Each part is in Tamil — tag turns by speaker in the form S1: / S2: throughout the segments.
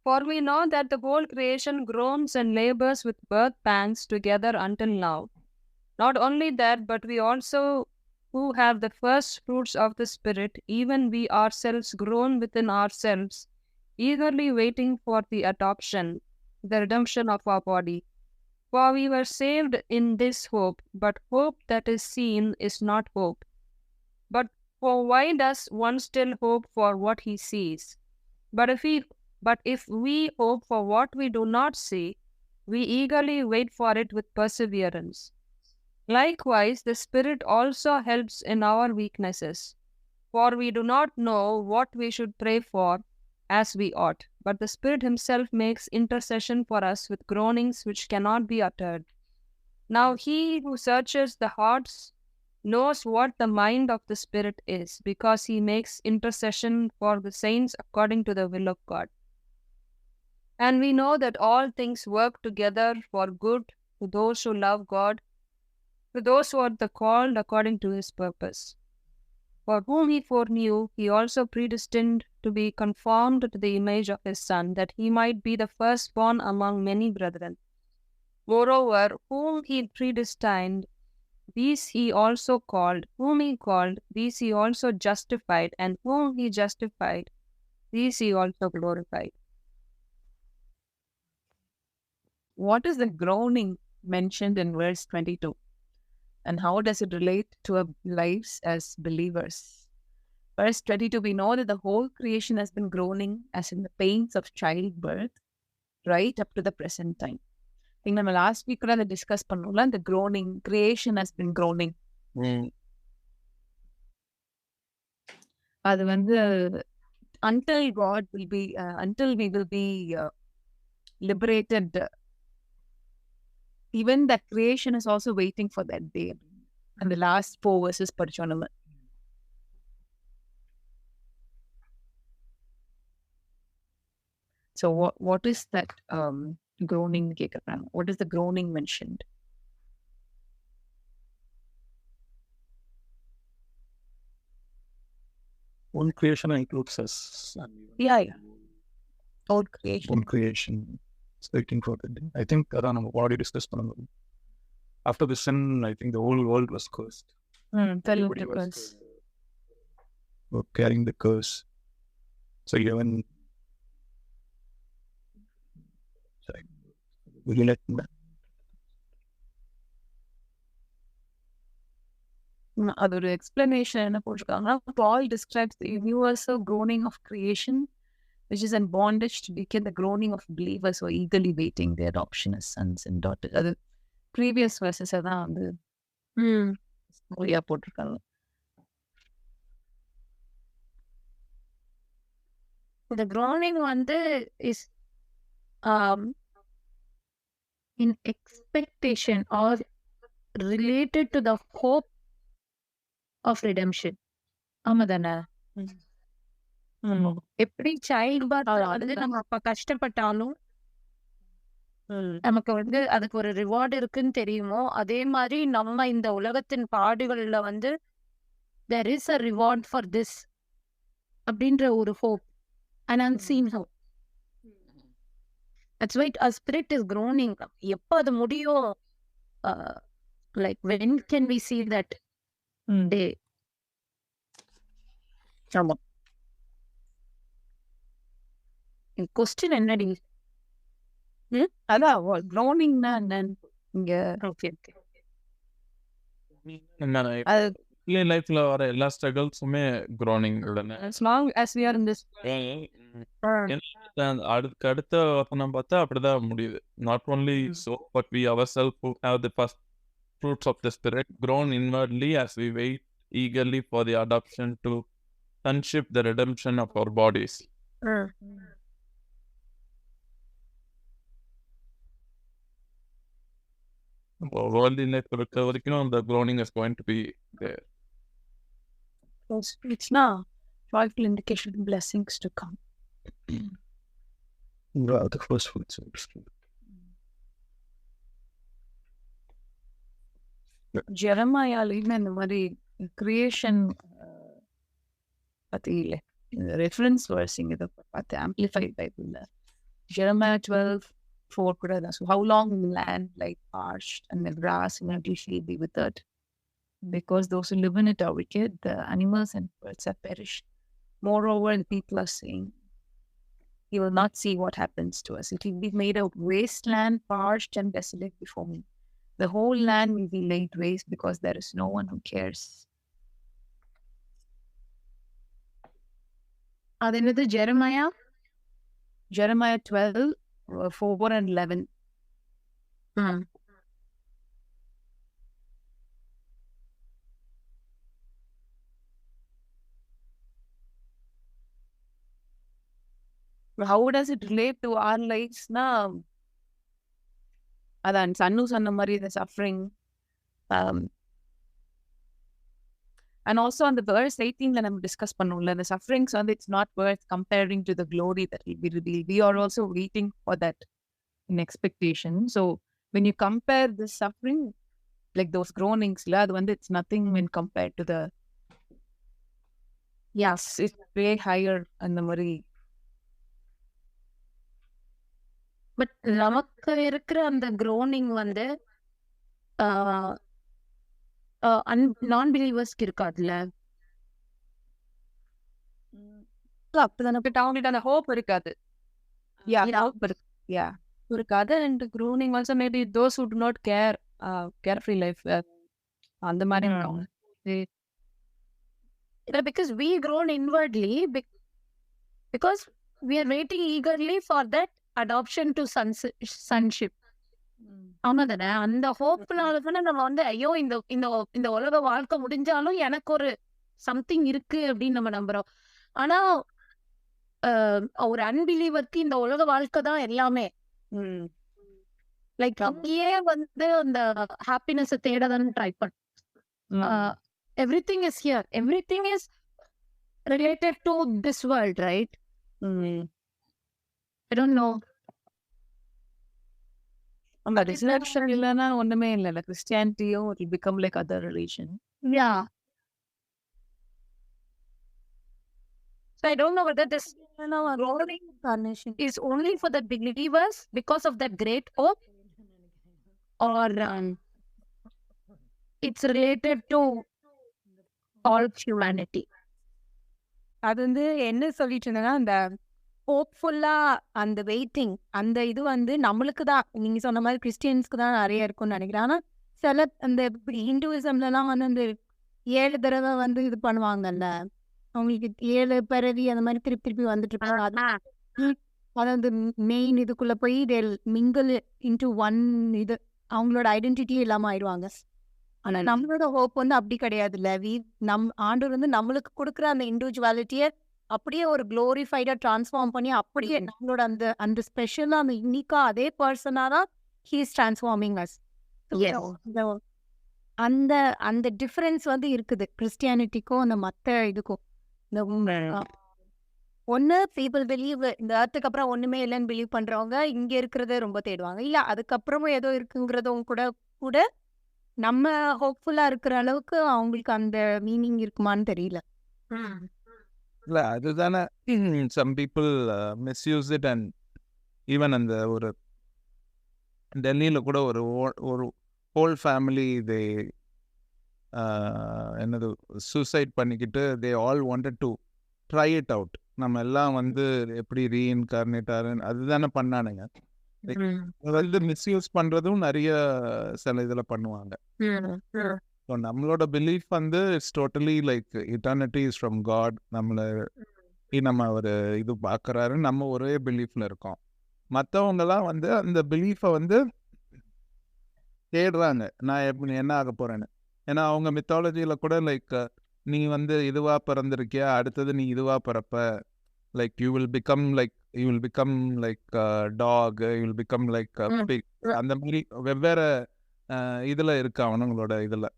S1: For we know that the whole creation groans and labors with birth pangs together until now. Not only that, but we also, who have the first fruits of the Spirit, even we ourselves groan within ourselves, eagerly waiting for the adoption, the redemption of our body. For we were saved in this hope, but hope that is seen is not hope. But for why does one still hope for what he sees? But if we hope for what we do not see, we eagerly wait for it with perseverance. Likewise, the Spirit also helps in our weaknesses. For we do not know what we should pray for as we ought, but the Spirit Himself makes intercession for us with groanings which cannot be uttered. Now He who searches the hearts knows what the mind of the Spirit is, because He makes intercession for the saints according to the will of God. And we know that all things work together for good to those who love God, to those who are the called according to His purpose. For whom He foreknew, He also predestined to be conformed to the image of His Son, that He might be the firstborn among many brethren. Moreover, whom He predestined, these He also called. Whom He called, these He also justified. And whom He justified, these He also glorified.
S2: What is the groaning mentioned in verse 22? And how does it relate to our lives as believers? Verse 22, we know that the whole creation has been groaning as in the pains of childbirth, right up to the present time. I think நம்ம லாஸ்ட் வீக் கூட அதை டிஸ்கஸ் பண்ணோம்ல, the groaning, creation has been groaning. அது வந்து until God will be, until we will be liberated, even that creation is also waiting for that day. And the last 4 verses படிச்சோம் நம்ம. So what is that groaning கேட்குறாங்க? What is the groaning mentioned?
S3: All creation includes us.
S2: Yeah. All creation.
S3: All creation is waiting for the day. I think அதான் நம்ம already discuss பண்ணோம். After the sin, I think the whole world was cursed. Everybody was carrying the curse. So even will you let that?
S2: அது ஒரு எக்ஸ்பிளனேஷன் என்ன போட்டிருக்காங்கன்னா, Paul describes the universal groaning of creation, which is in bondage to begin the groaning of believers who are eagerly waiting their adoption as sons and daughters. அது ப்ரீவியஸ் வெர்சஸ் தான் வந்து சரியா போட்டிருக்காங்க.
S4: The groaning வந்து is in expectation or related to the hope of redemption. ஆமா தானே? எப்படி சைல்ட் பர்த் வந்து நம்ம அப்ப கஷ்டப்பட்டாலும் நமக்கு வந்து அதுக்கு ஒரு ரிவார்டு இருக்குன்னு தெரியுமோ, அதே மாதிரி நம்ம இந்த உலகத்தின் பாடுகள்ல வந்து there is a reward for this அப்படின்ற ஒரு hope, an unseen hope. That's why our spirit is groaning. எப்போ அது முடியும்? Like when can we see that day?
S2: ஆமா.
S4: கொஸ்டின் என்னடி?
S2: அதான் groaningனா என்னன்னு இங்க.
S4: ஓகே
S5: லைஃப்ல வர எல்லா ஸ்ட்ரகிள்ஸுமே groaning உடனே.
S1: As long as we are in this
S5: அதுக்கு அடுத்த வசனம் பார்த்தா அப்படிதான் முடியுது. Not only so, but we ourselves who have the first fruits of the Spirit groan inwardly as we wait eagerly for the adoption to sonship, the redemption of our bodies. Worldly life இருக்க வரைக்கும் the groaning is going to be there.
S2: It's now joyful indication of blessings to come.
S3: The first fruits.
S2: ஜெரமாயாலையுமே இந்த மாதிரி கிரியேஷன் பத்தி இல்லை ரெஃபரன்ஸ் வேர்ஸ் இங்கே பார்த்து ஆம்பிளிஃபைட் பைபிளில் Jeremiah 12:4 கூட தான். So how long will the land lie parched and the grass in every field be withered? Because those who live in it are wicked, the animals and birds have perished. Moreover, the people are saying, He will not see what happens to us. It will be made a wasteland, parched and desolate before me. The whole land will be laid waste because there is no one who cares.
S4: அது என்னது Jeremiah?
S2: Jeremiah 12:4 and 11. How does it relate to our lives? அதான் சன்னு சொன்ன மாதிரி the suffering. And also on the verse 18 நம்ம டிஸ்கஸ் பண்ணோம்ல, the sufferings வந்து it's not worth comparing to the glory that will be revealed. We are also waiting for that in expectation. So when you compare the suffering, like those groanings, அது வந்து it's nothing when compared to the it's way higher அந்த மாதிரி.
S4: பட் நமக்கு இருக்கிற அந்த groaning வந்து நான் பிலீவர்ஸ்க்கு இருக்காதுல்ல.
S1: அப்படிதானே அவங்களுக்கு அந்த ஹோப் இருக்காது. இருக்காது. And crooning also maybe those who do not care carefree life அந்த மாதிரி இருக்காங்க.
S4: Because we groan inwardly because we are waiting eagerly for that adoption to sonship. ஆமா தானே? அந்த ஹோப்னால தானே நம்ம வந்து ஐயோ இந்த இந்த இந்த உலக வாழ்க்கை முடிஞ்சாலும் எனக்கு ஒரு சம்திங் இருக்கு அப்படின்னு நம்ம நம்புறோம். ஆனா ஒரு அன்பிலீவருக்கு இந்த உலக வாழ்க்கை தான் எல்லாமே. லைக் அங்கேயே வந்து அந்த ஹாப்பினஸ் தேட தானே ட்ரை பண்ண. Everything is here, everything is related to this world, right? I don't know.
S2: அந்த ரிசரக்ஷன் இல்லைன்னா ஒண்ணுமே இல்லை. கிறிஸ்டியானிட்டியோ it will become like other religion.
S4: Yeah. So I don't know whether this groaning is only for the believers because of that great hope, or it's related to all humanity.
S6: அது வந்து என்ன சொல்லிட்டு இருந்தேன்னா, அந்த ஹோப்ஃபுல்லா அந்த வெயிட்டிங் அந்த இது வந்து நம்மளுக்கு தான், நீங்க சொன்ன மாதிரி கிறிஸ்டியன்ஸ்க்கு தான் நிறைய இருக்கும்னு நினைக்கிறேன். ஆனா சில அந்த ஹிந்துவிசம்லாம் வந்து அந்த 7 தடவை வந்து இது பண்ணுவாங்கல்ல, அவங்களுக்கு 7 பிறவி அந்த மாதிரி திருப்பி திருப்பி வந்துட்டு இருப்பாங்க. அதாவது மெயின் இதுக்குள்ள போய் மிங்கிள் இன்டு ஒன், இது அவங்களோட ஐடென்டிட்டியே இல்லாம ஆயிடுவாங்க. ஆனா நம்மளோட ஹோப் வந்து அப்படி கிடையாது இல்ல. ஆண்டவர் வந்து நம்மளுக்கு கொடுக்குற அந்த இண்டிவிஜுவாலிட்டியை அப்படியே ஒரு குளோரிஃபைடா டிரான்ஸ்ஃபார்ம் பண்ணி அப்படியே நம்மளோட அந்த அந்த ஸ்பெஷலா அந்த யூனிக்கா அதே பர்சனா தான் ஹீ இஸ் டிரான்ஸ்ஃபார்மிங் அஸ். அந்த அந்த டிஃபரன்ஸ் வந்து இருக்குது கிறிஸ்டியானிட்டிக்கும் அந்த மற்ற இதுக்கும். ஒன்னு பீப்புள் பிலீவ் இந்த அர்த்துக்கு அப்புறம் ஒண்ணுமே இல்லைன்னு பிலீவ் பண்றவங்க இங்க இருக்கிறத ரொம்ப தேடுவாங்க. இல்ல அதுக்கப்புறமும் ஏதோ இருக்குங்கிறதும் கூட கூட நம்ம ஹோப்ஃபுல்லா இருக்கிற அளவுக்கு அவங்களுக்கு அந்த மீனிங் இருக்குமான்னு தெரியல.
S5: இல்ல அதுதானே some people misuse it. And even அந்த ஒரு டெல்லியில கூட ஒரு ஹோல் ஃபேமிலி இது என்னது சூசைட் பண்ணிக்கிட்டு they all wanted to try it out. நம்ம எல்லாம் வந்து எப்படி ரீஇன்கார்னேட் ஆகுன்னு அதுதானே பண்ணானுங்க. வந்து மிஸ்யூஸ் பண்றதும் நிறைய சில இதுல பண்ணுவாங்க. ஸோ நம்மளோட பிலீஃப் வந்து it's totally like eternity is from God. நம்ம ஒரு இது பார்க்குறாரு, நம்ம ஒரே பிலீஃப்ல இருக்கோம். மற்றவங்கலாம் வந்து அந்த பிலீஃபை வந்து தேடுறாங்க, நான் எப்படி என்ன ஆக போறேன்னு. ஏன்னா அவங்க மித்தாலஜியில கூட லைக் நீ வந்து இதுவா பிறந்திருக்கியா, அடுத்தது நீ இதுவா பிறப்ப, like you will become like dog, you will become like pig, அந்த மாதிரி வெவ்வேறு இதுல இருக்கு அவனுங்களோட இதுல.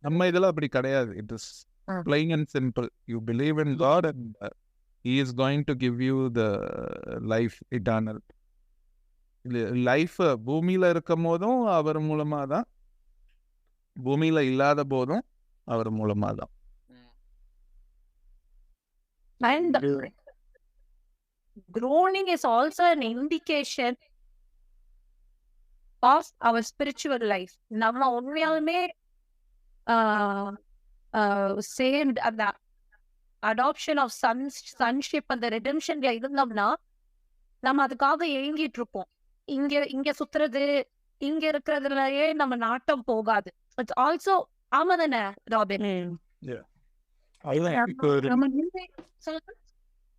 S5: நம்ம இதுல அப்படி கிடையாது. It is plain and simple. You believe in God and he is going to give you the life eternal. Life பூமியில இருக்கும் போதும் அவர் மூலமா தான், பூமியில இல்லாத போதும் அவர் மூலமா தான்.
S4: groaning is also an indication of our spiritual life. நம்ம உண்மையாலுமே சேவ்ட் அந்த அடாப்ஷன் ஆஃப் சன்ஷிப் அந்த ரெடெம்ஷன்ல இருந்தோம்னா நம்ம அதுக்காக ஏங்கிட்டு இருப்போம். இங்க சுத்துறது இங்க இருக்கிறதுலயே நம்ம நாட்டம் போகாது. இட்ஸ் ஆல்சோ ஆமா தானே ராபின்?
S3: அதுதான் இப்போ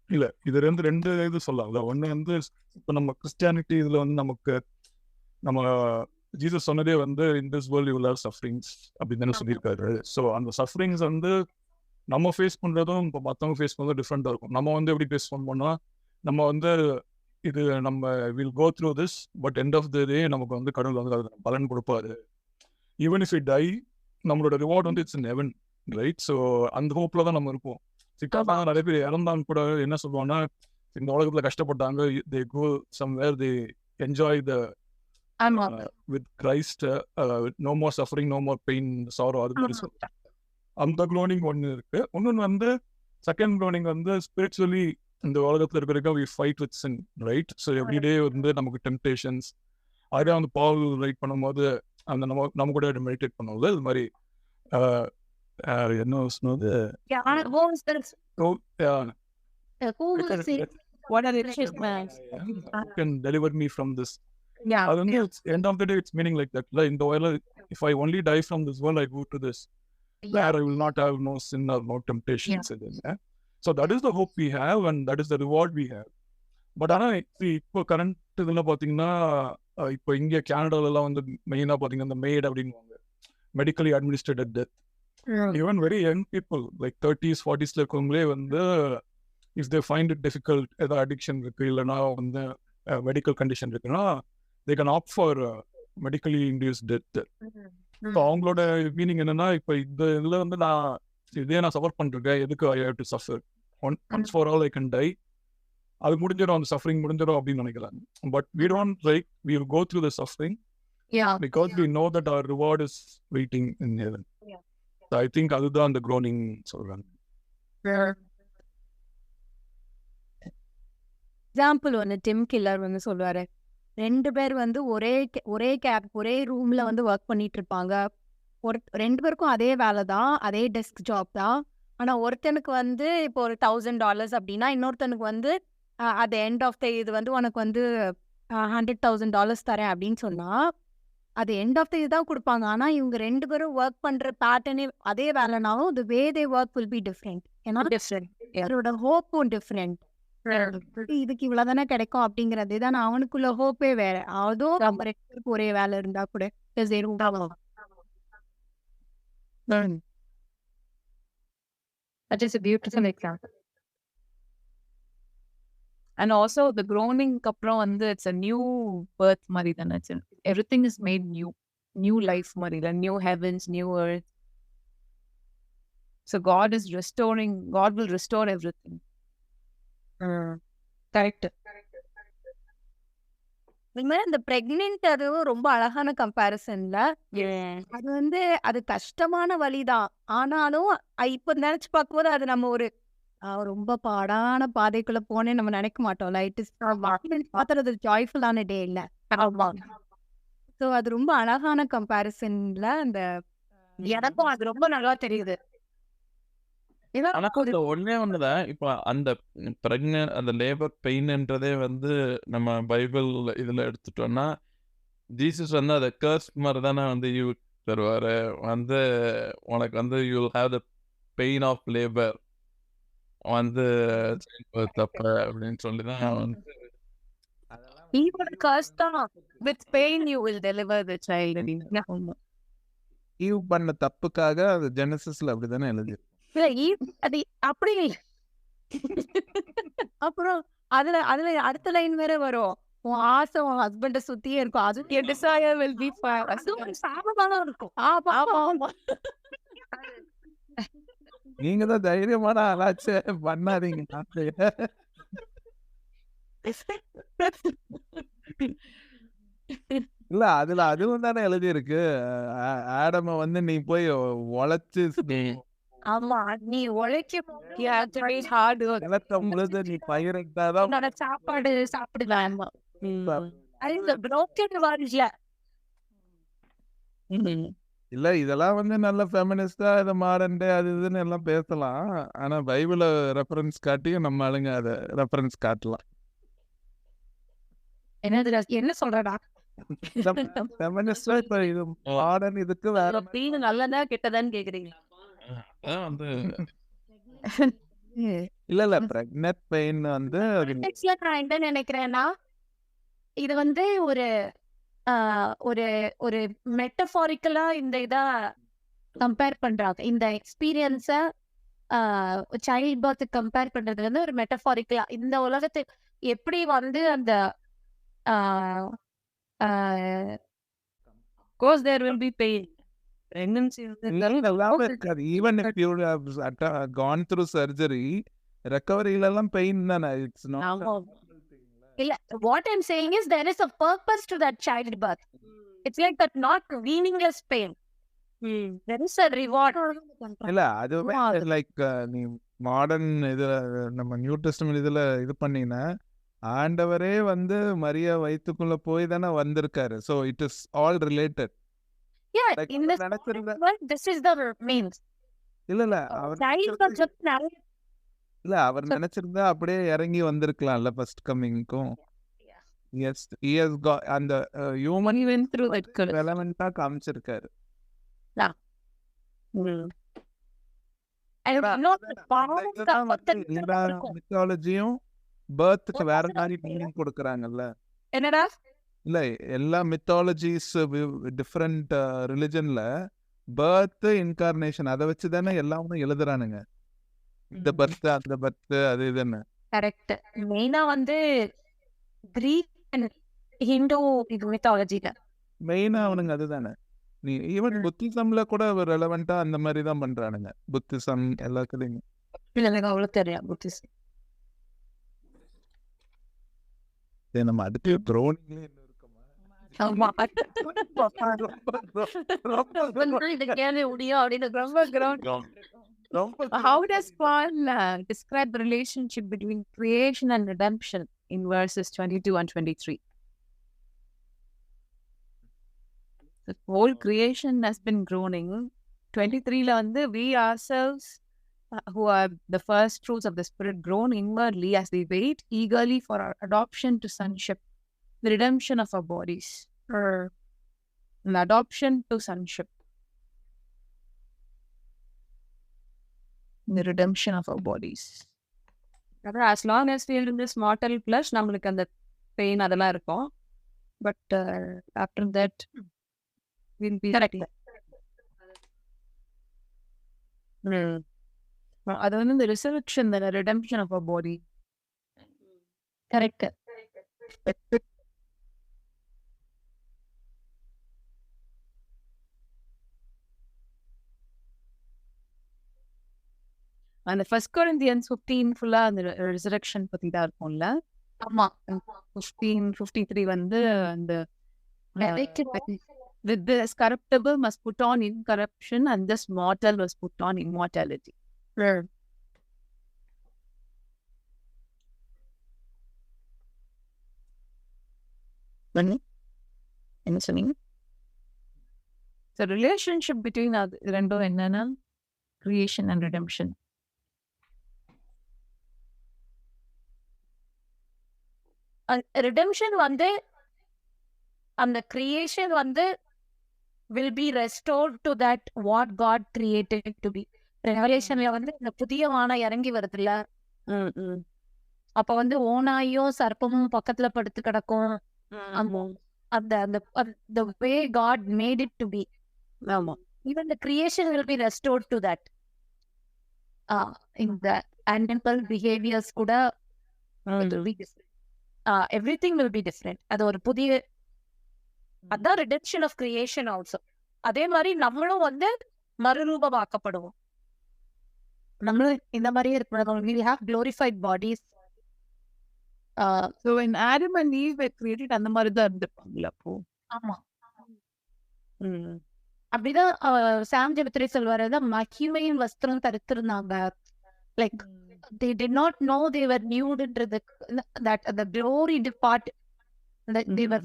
S3: இல்ல இது ரெண்டு இது சொல்லலாம். ஒண்ணு வந்து இப்போ நம்ம கிறிஸ்டியானிட்டி இதுல வந்து நமக்கு நம்ம ஜீசஸ் சொன்னதே வந்து in this world you will have sufferings அப்படின்னு தானே சொல்லியிருக்காரு. ஸோ அந்த சஃபரிங்ஸ் வந்து நம்ம ஃபேஸ் பண்றதும் இப்போ மற்றவங்க ஃபேஸ் பண்ணுறதும் டிஃப்ரெண்டாக இருக்கும். நம்ம வந்து எப்படி ஃபேஸ் பண்ணோம்னா நம்ம வந்து இது நம்ம will go through this but end of the day நமக்கு வந்து கடவுள் வந்து அது பலன் கொடுப்பாரு. ஈவன் இஃப் இட் டை நம்மளோட ரிவார்ட் வந்து it's in heaven, right? So அந்த ஹோப்ல தான் நம்ம இருப்போம். சிக்காக நிறைய பேர் இறந்தாங்க கூட என்ன சொல்லுவாங்கன்னா இந்த உலகத்துல கஷ்டப்பட்டாங்க, they go somewhere they enjoy the with Christ, no more suffering, no more pain, sorrow, அது மாதிரி சொல்லுவாங்க. அந்த க்ளோனிங் ஒன்று இருக்கு. இன்னொன்று வந்து செகண்ட் க்ளோனிங் வந்து ஸ்பிரிச்சுவலி இந்த உலகத்துல இருக்கிற we fight with sin, right? So everyday வந்து நமக்கு டெம்டேஷன்ஸ், அதே வந்து பால் ரைட் பண்ணும்போது அந்த நம்ம கூட மெடிடேட் பண்ணும்போது இது மாதிரி என்ன சொன்னது, can deliver me from this. அது வந்து end of the day it's meaning like that. இந்த world, if I only die from this world, I go to this where I will not have no sin or no temptations. So that is the hope we have and that is the reward we have. But ஆனால் இப்போ கரண்ட் இதெல்லாம் பார்த்தீங்கன்னா இப்போ இங்கே கேனடாலெல்லாம் வந்து மெயினாக பார்த்தீங்கன்னா இந்த மேட் அப்படின்வாங்க, medically administrated death. Even very young people like 30s 40s இருக்கவங்களே வந்து if they find it difficult, ஏதாவது அடிக்ஷன் இருக்குது இல்லைனா வந்து மெடிக்கல் கண்டிஷன் இருக்குன்னா they can opt for medically induce death. So அவங்களோட மீனிங் என்னன்னா இப்போ இந்த இதில் வந்து நான் சஃபர் பண்ணிருக்கேன், எதுக்கு I have to suffer, once for all I can die, அது முடிஞ்சிடும், அந்த சஃபரிங் முடிஞ்சிடும் அப்படின்னு நினைக்கிறாங்க. But we don't, like, we will go through the suffering because we know that our reward is waiting in heaven. So I think அதுதான் அந்த groaning சொல்றாங்க.
S6: எக்ஸாம்பிள் ஒன்று டிம் கில்லர் வந்து சொல்லுவாரு, 2 பேர் வந்து ஒரே ரூம்ல வந்து ஒர்க் பண்ணிட்டு இருப்பாங்க. 2 பேருக்கும் அதே வேலை தான், அதே டெஸ்க் ஜாப் தான். ஆனா ஒருத்தனுக்கு வந்து இப்போ ஒரு $1000 அப்படின்னா இன்னொருத்தனுக்கு வந்து at the end of the இது வந்து உனக்கு வந்து $100,000 தரேன் அப்படின்னு சொன்னா அது எண்ட் ஆஃப் த இதுதான் கொடுப்பாங்க. ஆனா இவங்க 2 பேரும் ஒர்க் பண்ற பேட்டர்னே அதே வேலைனாலும் the way they work will be different. ஏன்னா அவரோட ஹோப்பும் டிஃப்ரெண்ட். இதுக்கு இவ்வளவுதானே கிடைக்கும் அப்படிங்கிறது தான் அவனுக்குள்ள ஹோப்பே வேற. அதுவும் நம்ம 2 பேருக்கு ஒரே வேலை இருந்தா கூட
S2: that is a beautiful example. And also the groaning அப்புறம் வந்து it's a new birth மாதிரி தானே. Everything is made new life மாதிரி தான், new heavens, new earth. So God will restore everything.
S6: Correct. இந்த பிரெக்னென்ட் அதுவும் ரொம்ப அழகான கம்பேரிசன்ல. அது வந்து அது கஷ்டமான வழிதான். ஆனாலும் இப்ப நினைச்சு பார்க்கும்போது அது நம்ம ஒரு ரொம்ப பாடான பாதைக்குள்ள போனேன்னு நம்ம நினைக்க மாட்டோம்ல. இட் இஸ் பாத்துறது ஜாய்ஃபுல்லான டே இல்ல. ஸோ அது ரொம்ப அழகான கம்பேரிசன்ல அந்த
S4: எனக்கும் அது ரொம்ப நல்லா தெரியுது.
S5: எனக்கு இந்த ஒன்னே ஒண்ணுதான், இப்போ அந்த பிரெக்னன்ட் அந்த லேபர் பெயின்ன்றதே வந்து நம்ம பைபிள் இதுல எடுத்துட்டோம்னா ஜீசஸ் வந்து அதை கர்ஸ் மாதிரி தானே வந்து யூ தருவாரு. வந்து உனக்கு வந்து you will have the pain of labour வந்து தப்ப அப்படின்னு சொல்லிதான் வந்து
S4: even curse தான் with pain you will deliver the child.
S7: Eve பண்ண தப்புக்காக அது ஜெனசிஸ்ல அப்படிதானே எழுதி.
S4: இல்ல அது அப்படி
S6: அப்புறம் அதுல அடுத்த லைன் வேற வரும், உன் ஆசை உன் ஹஸ்பண்ட சுத்தியே இருக்கும், அது your desire will be fire.
S4: சாபமாதான் இருக்கும்.
S6: ஆமா.
S7: நீங்க தான் தைரியமான ஆளாச்சு, பண்ணாதீங்க. இல்ல அதுவும் தானே எழுதி இருக்கு, ஆடம வந்து நீ போய் உழைச்சு
S4: ஆமா நீ உழைக்கும்
S6: ஹார்ட் ஒர்க்.
S7: நிலத்தம் உழுது நீ பயிரிட்டாதான்
S4: உன்னோட சாப்பாடு சாப்பிடுவேன். அது இந்த broken worldல
S7: இல்ல இதெல்லாம் வந்து நல்ல ஃபெமினிஸ்டா இதை மாடர்ன்டே அது இதுன்னு எல்லாம் பேசலாம். ஆனா பைபிளை ரெஃபரன்ஸ் காட்டியும் நம்ம ஆளுங்க அதை ரெஃபரன்ஸ் காட்டலாம்.
S4: என்ன சொல்றடா?
S7: ஃபெமினிஸ்டா இப்ப இது மாடர்ன் இதுக்கு வேற
S1: பெயின் நல்லதா கெட்டதான்னு கேக்குறீங்களா?
S5: அதான் வந்து
S7: இல்ல பிரெக்னட் பெயின் வந்து
S4: Context-ல நான் என்ன நினைக்கிறேன்னா இது வந்து ஒரு ஒரு ஒரு மெட்டபாரிக்கலா இந்த இதா கம்பேர் பண்றாங்க. இந்த எக்ஸ்பீரியன்ஸ சைல்ட் பர்த் கம்பேர் பண்றது வந்து ஒரு மெட்டபாரிக்கலா இந்த உலகத்தை எப்படி வந்து அந்த
S1: Of course there will be pain. Pregnancy
S7: எல்லாமே இருக்காது. Even if you gone through surgery ரெக்கவரியில எல்லாம் பெயின் தானே. இட்ஸ் நாட்
S4: இல்ல what I'm saying is there is a purpose to that child birth. It's like that not meaningless pain. There is a reward.
S7: இல்ல அதுவே லைக் நீ மாடர்ன் இதுல நம்ம நியூ டெஸ்டமென்ட் இதுல இது பண்ணீங்கன்னா ஆண்டவரே வந்து மரியா வயித்துக்குள்ள போய் தானே வந்திருக்காரு. So it is all related.
S4: Yeah,
S7: Like
S4: in this
S7: நினைச்சிருந்தா
S4: world, this is the means.
S7: இல்ல அவர்
S4: Child birth just narrow.
S7: இல்ல அவர் நினைச்சிருந்தா அப்படியே இறங்கி வந்திருக்கலாம்ல ஃபர்ஸ்ட் கமிங்க்கும். எஸ் he has got அந்த human
S1: went through that curse.
S7: ரெலவெண்டா காமிச்சிருக்காரு.
S4: And you know the power of the authentic.
S7: மித்தாலஜியும் பர்த்க்கு வேற மாதிரி மீனிங் கொடுக்கறாங்கல்ல.
S4: என்னடா?
S7: இல்ல எல்லா மித்தாலஜிஸ் டிஃபரெண்ட் ரிலிஜன்ல பர்த் இன்கார்னேஷன் அதை வச்சு தானே எல்லாமே எழுதுறானுங்க. இந்த பர்த் அந்த பர்த் அது இதுன்னு.
S4: கரெக்ட். மெயினா வந்து கிரீக் அண்ட் ஹிந்து இது மித்தாலஜில
S7: மெயினா அவனுங்க அதுதானே. நீ ஈவன் புத்திசம்ல கூட ரெலவெண்டா அந்த மாதிரி தான் பண்றானுங்க. புத்திசம் எல்லாத்துலயும்
S1: எனக்கு அவ்வளவு தெரியும் புத்திசம்.
S7: நம்ம அடுத்து த்ரோனிங்ல என்ன இருக்குமா?
S1: ஆமா இந்த கேள்வி முடியும் அப்படின்னு ரொம்ப ground. How does Paul describe the relationship between creation and redemption in verses 22 and 23? The whole creation has been groaning. 23 வந்து we ourselves who are the first fruits of the Spirit groan inwardly as we wait eagerly for our adoption to sonship, the redemption of our bodies. An adoption to sonship. The redemption of our bodies. As long as we are in this mortal flesh, நம்மளுக்கு அந்த பெயின் அதெல்லாம் இருக்கும். But after that, we'll be correct. அது வந்து இந்த resurrection, the redemption of our body.
S4: Correct.
S1: அந்த ஃபர்ஸ்ட் கொரிந்தியன்ஸ் 15 ஃபுல்லா அந்த resurrection பத்தி தான் இருக்கும்ல.
S4: ஆமா
S1: 53 வந்து அந்த with this corruptible must put on incorruption and this mortal must put on immortality. என்ன சொன்னீங்க? The relationship between ரெண்டும் என்னன்னா creation and redemption.
S4: ரிடெம்ஷன் வந்து அந்த கிரியேஷன் வந்து will be restored to that what God created to be. ரெவலேஷன்ல வந்து இந்த புதிய வானம் இறங்கி வருதுல்ல, அப்ப வந்து ஓனாயும் சர்ப்பமும் பக்கத்துல படுத்து கிடக்கும். அந்த அந்த the way God made it to be.
S1: ஆமா.
S4: Even the creation will be restored to that. In the animal behaviors கூட it will be different. Everything will be different. அது ஒரு புதிய அதான் ரிடெம்ஷன் ஆஃப் கிரியேஷன் ஆல்சோ. அதே மாதிரி நம்மளும் வந்து மறுரூபமாக்கப்படுவோம். நம்மளும் இந்த மாதிரியே இருக்கணும். We have glorified bodies.
S1: So when Adam and Eve were created அந்த மாதிரி தான் இருந்திருப்பாங்களா அப்போ?
S4: ஆமா. அப்படிதான் சாம் ஜெபத்ரி சொல்வாரு, மகிமையின் வஸ்திரம் தரித்திருந்தாங்க. Like they did not know they were nude-ன்றது, that the glory depart, that they were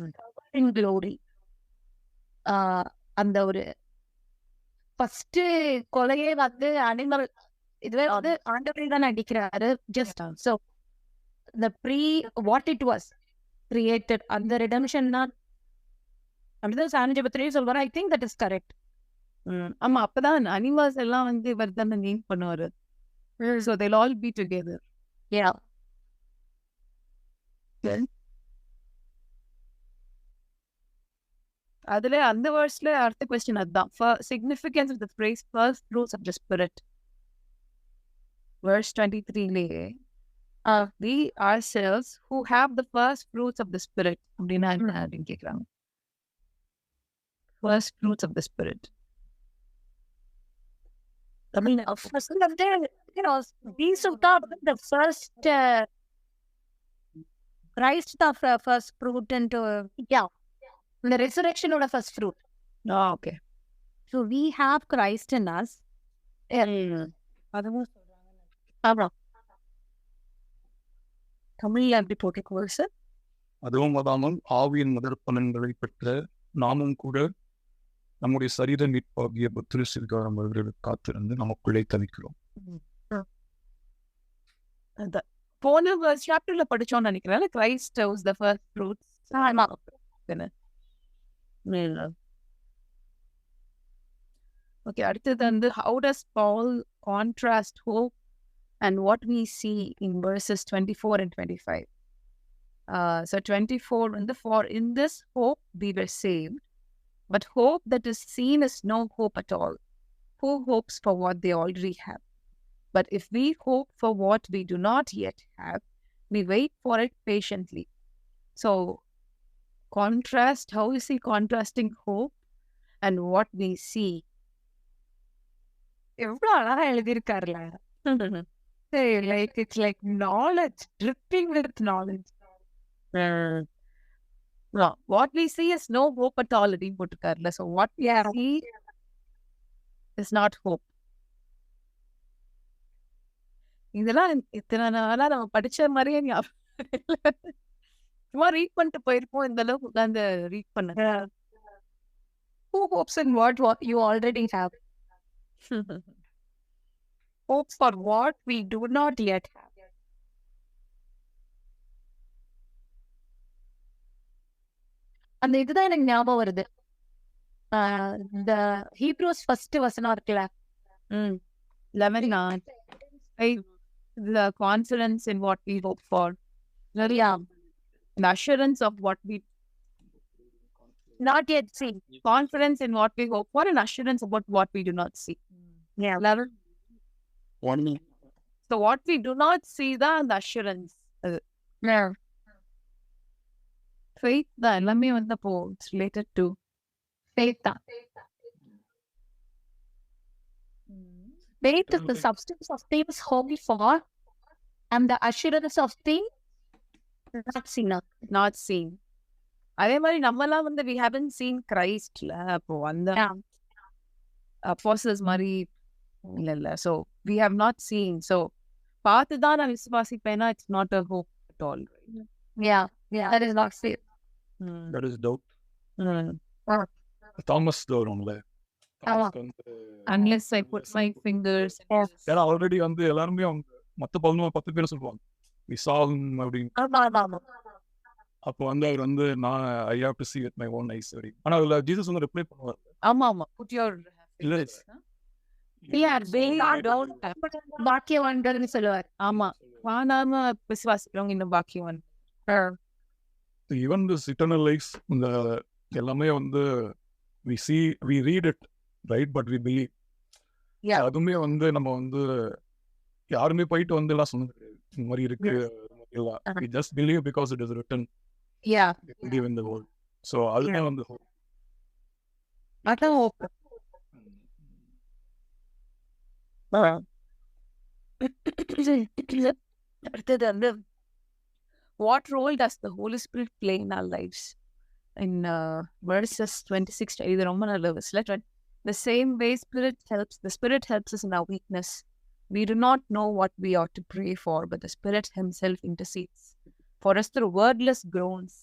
S4: in glory. அந்த ஒரு ஃபர்ஸ்ட் கொலையே வந்து அனிமல், இதுவே வந்து ஆண்டவரே தான் நடிக்கிறாரு. Just so the what it was created, அந்த redemption தான் அப்படிதான் சாம் ஜெபத்ரி சொல்வாரு. I think that is correct.
S2: ஆமா, அப்பதான் அனிமல்ஸ் எல்லாம் வந்து இவர் தான் நேம் பண்ணுவாரு. So they'll all be together.
S4: Yeah.
S2: அதுல அந்த வேர்ஸ்ல அடுத்த கொஸ்டின் அதுதான், significance of the phrase first fruits of the spirit. Verse 23 we ourselves who have the first fruits of the spirit அப்படின்னா என்ன அப்படின்னு கேக்குறாங்க. First fruits of the spirit.
S4: I mean, first of the, these are the first Christ the first fruit into, the resurrection of the first fruit.
S2: Okay.
S6: So we have Christ in us.
S4: அதுவும் ஆமா, தமிழ்ல அப்படி போட்டுக்கோ சார்.
S3: அதுவும் அதாமல் ஆவியின் முதற் பலன்களை பெற்ற நாமும் கூட நம்முடைய சரீர மீட்பாகிய புத்திரசிற்காரம் அவர்களுக்கு காத்திருந்து நமக்குள்ளே தவிக்கிறோம்.
S2: போன சாப்டர்ல படிச்சோம்னு நினைக்கிறேன், Christ was the first fruits.
S4: ஆமா.
S2: ஓகே, அடுத்தது வந்து how does Paul contrast hope and what we see in verses 24 and 25. So 24 வந்து, for in this hope we were saved, but hope that is seen is no hope at all. Who hopes for what they already have? But if we hope for what we do not yet have, we wait for it patiently. So contrast, how is he contrasting hope and what we see?
S6: எவ்வளவு அழகா எழுதியிருக்காருல. Like it's like knowledge, dripping with knowledge.
S2: No, what we see is no hope at all. So what we see is not hope. இதெல்லாம் இத்தனை நாளா நம்ம படிச்ச மாதிரியே சும்மா ரீட் பண்ணிட்டு போயிருப்போம். இந்த அளவுக்கு உட்காந்து ரீட் பண்ண.
S6: Who hopes in what you already have? Hope for what we do not yet have.
S4: அந்த இதுதான் எனக்கு ஞாபகம் வருது. இந்த ஹீப்ரூஸ் ஃபர்ஸ்ட் வசனம் இருக்குல்ல,
S2: 11 the confidence in what we hope for. The assurance of what we
S4: not yet see.
S2: Confidence in what we hope for and assurance about what we do not see.
S4: Yeah.
S3: 11.
S2: So what we do not see, the assurance.
S4: Yeah.
S2: Faith தான் எல்லாமே வந்து அப்போ it's related to
S4: faith தான். Faith is the substance of things hoped for and the assurance of things
S2: not seen. அதே மாதிரி நம்மலாம் வந்து we haven't seen Christல, அப்போ அந்த apostles மாதிரி இல்ல. So we have not seen. So பார்த்து தான் நான் விசுவாசிப்பேனா, it's not a hope at all.
S4: Yeah, that is not faith.
S3: That is doubt. Thomas தோறும்ல,
S2: unless I put my fingers.
S3: ஏன்னா ஆல்ரெடி வந்து எல்லாருமே அவங்க மொத்த 10 பேர் சொல்லுவாங்க we saw him அப்படின்னு. அப்போ வந்து அவர் வந்து நான் I have to see with my own eyes அப்படி. ஆனா அதுல ஜீசஸ் வந்து ரிப்ளை பண்ணுவார்.
S2: ஆமா put your
S3: இல்ல
S4: பாக்கியவான்கள்னு சொல்லுவார்.
S2: ஆமா, வானாம விசுவாசிக்கிறவங்க இன்னும் பாக்கியவான்.
S3: ஈவன் திஸ் இட்டர்னல் லைஃப் இந்த எல்லாமே வந்து we read it right, but we believe. அதுமே வந்து நம்ம வந்து யாருமே போயிட்டு வந்து எல்லாம் சொன்னது கிடையாது இந்த மாதிரி இருக்கு எல்லாம். we just believe because it is written. We believe in the word. So அதுதான் வந்து
S4: அதான் hope.
S2: அடுத்தது வந்து what role does the Holy Spirit play in our lives? In verses 26, இது ரொம்ப நல்ல verse. The same way the Spirit helps us in our weakness. We do not know what we ought to pray for, but the Spirit Himself intercedes for us through wordless groans.